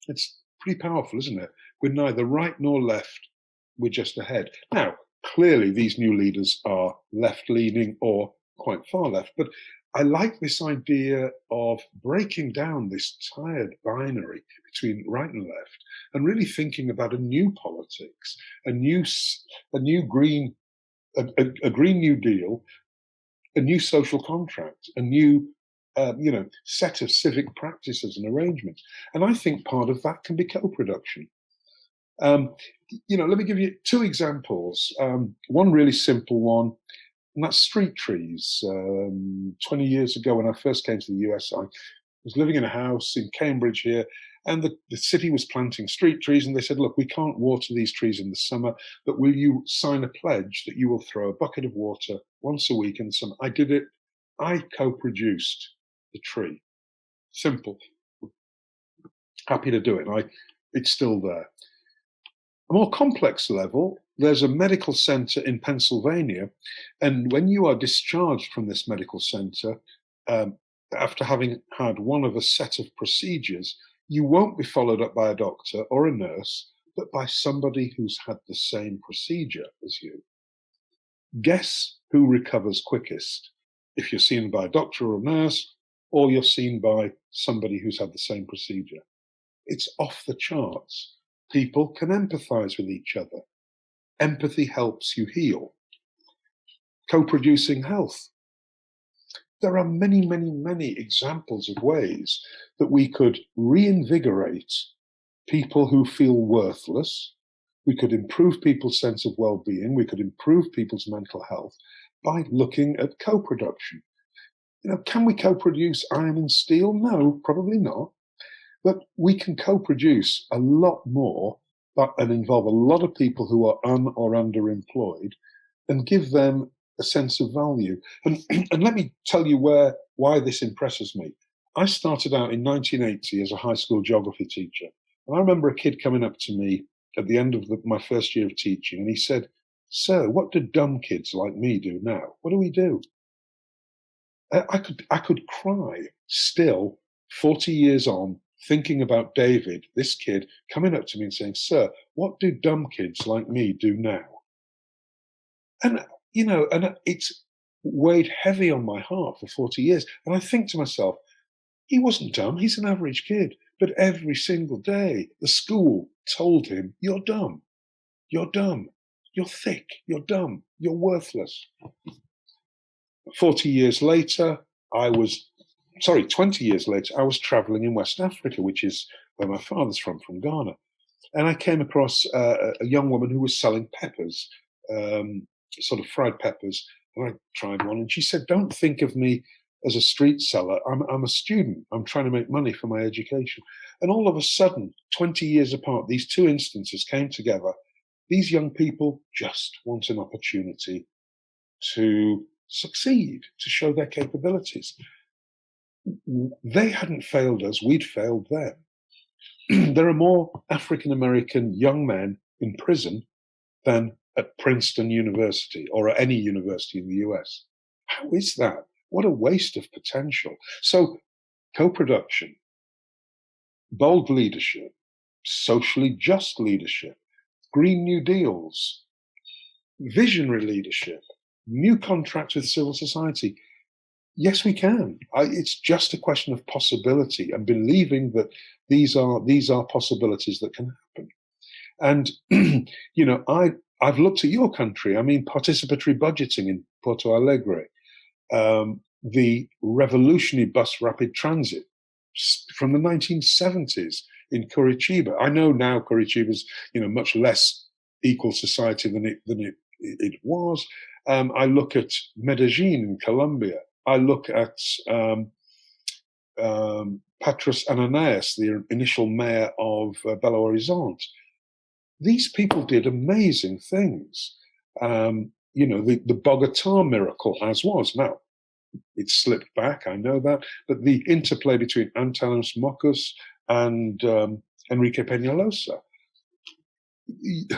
It's pretty powerful, isn't it? We're neither right nor left, we're just ahead. Now, clearly these new leaders are left-leaning or quite far left, but I like this idea of breaking down this tired binary between right and left and really thinking about a new politics, a new green, a Green New Deal, a new social contract, a new you know, set of civic practices and arrangements. And I think part of that can be co-production. You know, let me give you two examples. One really simple one, and that's street trees. 20 years ago, when I first came to the US, I was living in a house in Cambridge here, and the city was planting street trees, and they said, look, we can't water these trees in the summer, but will you sign a pledge that you will throw a bucket of water once a week in the summer? I did it. I co-produced the tree. Simple. Happy to do it. It's still there. A more complex level, there's a medical center in Pennsylvania, and when you are discharged from this medical center, after having had one of a set of procedures, you won't be followed up by a doctor or a nurse, but by somebody who's had the same procedure as you. Guess who recovers quickest? If you're seen by a doctor or a nurse, or you're seen by somebody who's had the same procedure. It's off the charts. People can empathize with each other. Empathy helps you heal. Co-producing health. There are many, many, many examples of ways that we could reinvigorate people who feel worthless. We could improve people's sense of well-being. We could improve people's mental health by looking at co-production. You know, can we co-produce iron and steel? No, probably not. But we can co-produce a lot more and involve a lot of people who are or underemployed and give them a sense of value. And let me tell you why this impresses me. I started out in 1980 as a high school geography teacher. And I remember a kid coming up to me at the end of my first year of teaching, and he said, "Sir, what do dumb kids like me do now? What do we do?" I could cry still 40 years on, thinking about David, this kid, coming up to me and saying, "Sir, what do dumb kids like me do now?" And, and it's weighed heavy on my heart for 40 years. And I think to myself, he wasn't dumb. He's an average kid. But every single day, the school told him, "You're dumb. You're dumb. You're thick. You're dumb. You're worthless." 20 years later, I was traveling in West Africa, which is where my father's from Ghana. And I came across a young woman who was selling peppers, sort of fried peppers. And I tried one, and she said, "Don't think of me as a street seller. I'm a student. I'm trying to make money for my education." And all of a sudden, 20 years apart, these two instances came together. These young people just want an opportunity to succeed, to show their capabilities. They hadn't failed us, we'd failed them. There are more African American young men in prison than at Princeton University or at any university in the US. How is that? What a waste of potential. So, co-production, bold leadership, socially just leadership, Green New Deals, visionary leadership, new contracts with civil society. Yes, we can. It's just a question of possibility and believing that these are possibilities that can happen. And I've looked at your country. I mean, participatory budgeting in Porto Alegre, the revolutionary bus rapid transit from the 1970s in Curitiba. I know now Curitiba's much less equal society than it was. I look at Medellin in Colombia. I look at Patros Ananias, the initial mayor of Belo Horizonte. These people did amazing things. The Bogota miracle as was. Now, it slipped back, I know that, but the interplay between Antanas Mockus and Enrique Peñalosa.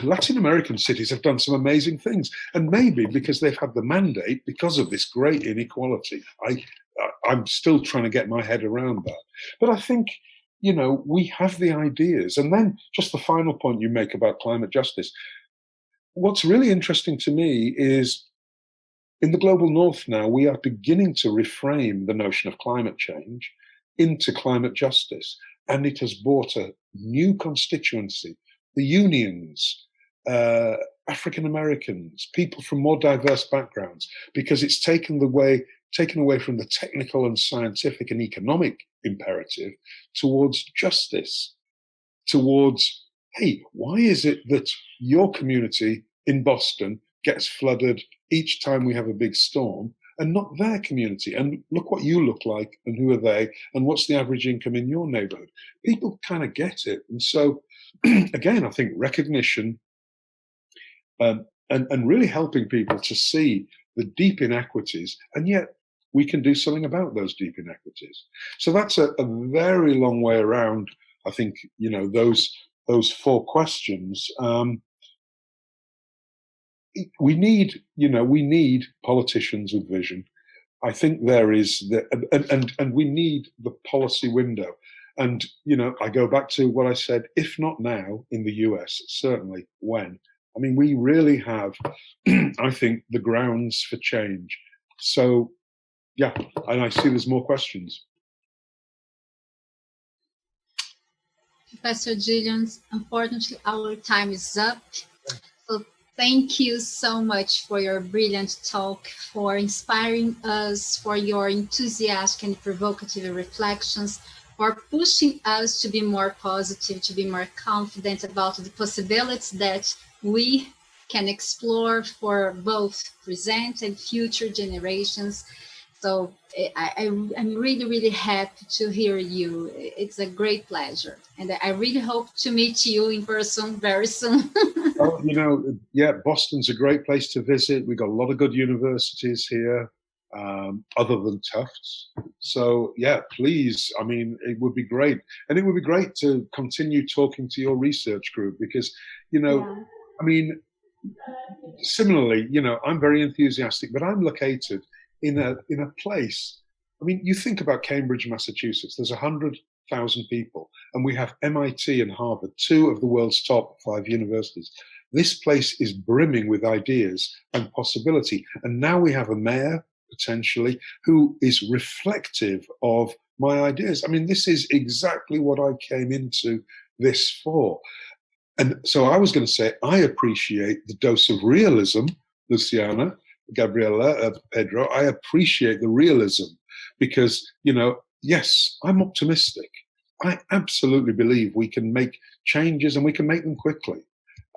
Latin American cities have done some amazing things, and maybe because they've had the mandate, because of this great inequality. I'm still trying to get my head around that. But I think, we have the ideas. And then just the final point you make about climate justice. What's really interesting to me is in the global north now, we are beginning to reframe the notion of climate change into climate justice. And it has brought a new constituency. The unions, African Americans, people from more diverse backgrounds, because it's taken away from the technical and scientific and economic imperative towards justice, towards, hey, why is it that your community in Boston gets flooded each time we have a big storm and not their community? And look what you look like and who are they and what's the average income in your neighborhood? People kind of get it. And so, again, I think recognition and really helping people to see the deep inequities, and yet we can do something about those deep inequities. So that's a very long way around, I think, those four questions. We need politicians with vision. I think there is, and we need the policy window. And, I go back to what I said, if not now in the US, certainly when. I mean, we really have, I think, the grounds for change. So, yeah, and I see there's more questions. Professor Julian, unfortunately, our time is up. So thank you so much for your brilliant talk, for inspiring us, for your enthusiastic and provocative reflections, for pushing us to be more positive, to be more confident about the possibilities that we can explore for both present and future generations. So I'm really, really happy to hear you. It's a great pleasure. And I really hope to meet you in person very soon. Oh, Boston's a great place to visit. We've got a lot of good universities here, other than Tufts. So, yeah, please. I mean, it would be great. And it would be great to continue talking to your research group because, I mean, similarly, I'm very enthusiastic, but I'm located in a place. I mean, you think about Cambridge, Massachusetts. There's 100,000 people, and we have MIT and Harvard, two of the world's top 5 universities. This place is brimming with ideas and possibility. And now we have a mayor, potentially, who is reflective of my ideas. I mean, this is exactly what I came into this for. And so I was going to say, I appreciate the dose of realism, Luciana, Gabriela, Pedro. I appreciate the realism because, yes, I'm optimistic. I absolutely believe we can make changes and we can make them quickly.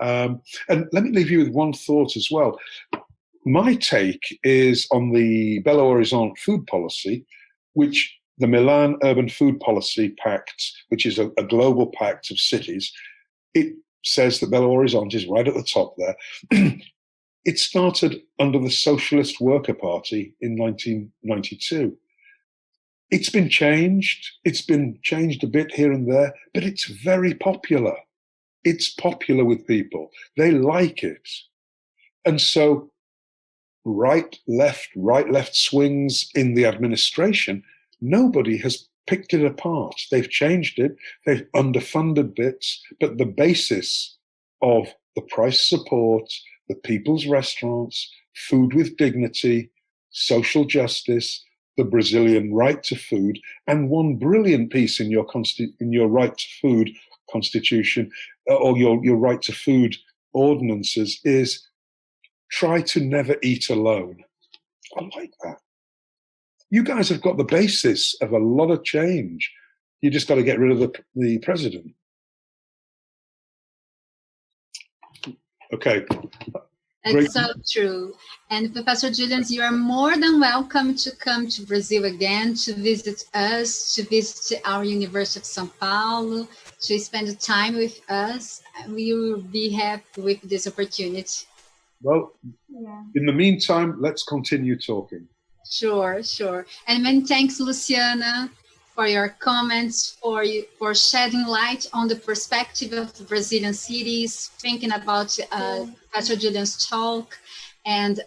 And let me leave you with one thought as well. My take is on the Belo Horizonte food policy, which the Milan Urban Food Policy Pact, which is a global pact of cities, it says that Belo Horizonte is right at the top there. It started under the Socialist Worker Party in 1992. It's been changed. It's been changed a bit here and there, but it's very popular. It's popular with people. They like it. And so right, left swings in the administration, nobody has picked it apart. They've changed it. They've underfunded bits, but the basis of the price support, the people's restaurants, food with dignity, social justice, the Brazilian right to food, and one brilliant piece in your right to food constitution or your right to food ordinances is try to never eat alone. I like that. You guys have got the basis of a lot of change. You just got to get rid of the president. Okay. That's so true. And Professor Julian, you are more than welcome to come to Brazil again, to visit us, to visit our University of São Paulo, to spend time with us. We will be happy with this opportunity. Well, in the meantime, let's continue talking. Sure. And many thanks, Luciana, for your comments, for shedding light on the perspective of the Brazilian cities, thinking about Professor Julian's talk, and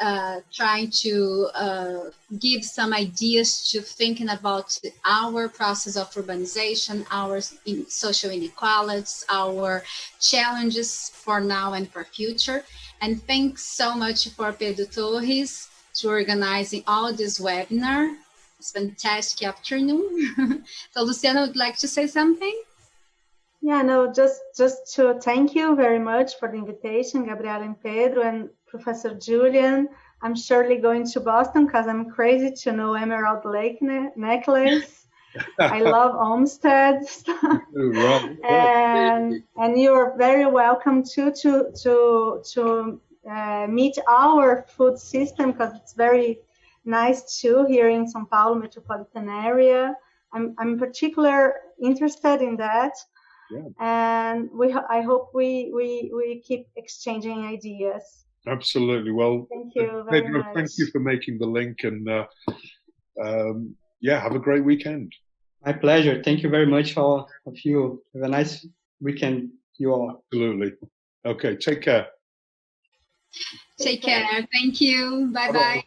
trying to give some ideas to thinking about our process of urbanization, our social inequalities, our challenges for now and for future. And thanks so much for Pedro Torres to organizing all this webinar. It's a fantastic afternoon. So Luciana would like to say something? Yeah, no, just to thank you very much for the invitation, Gabriela and Pedro and Professor Julian. I'm surely going to Boston because I'm crazy to know Emerald Lake necklace. I love Olmsted. Right. And you're very welcome to meet our food system because it's very nice too here in São Paulo metropolitan area. I'm particularly interested in that. Yeah. And I hope we keep exchanging ideas. Absolutely. Well, thank you very Pedro, much. thank you for making the link, and have a great weekend. My pleasure. Thank you very much, all of you. Have a nice weekend, you all. Absolutely. Okay, take care. Take care. Thank you. Bye-bye.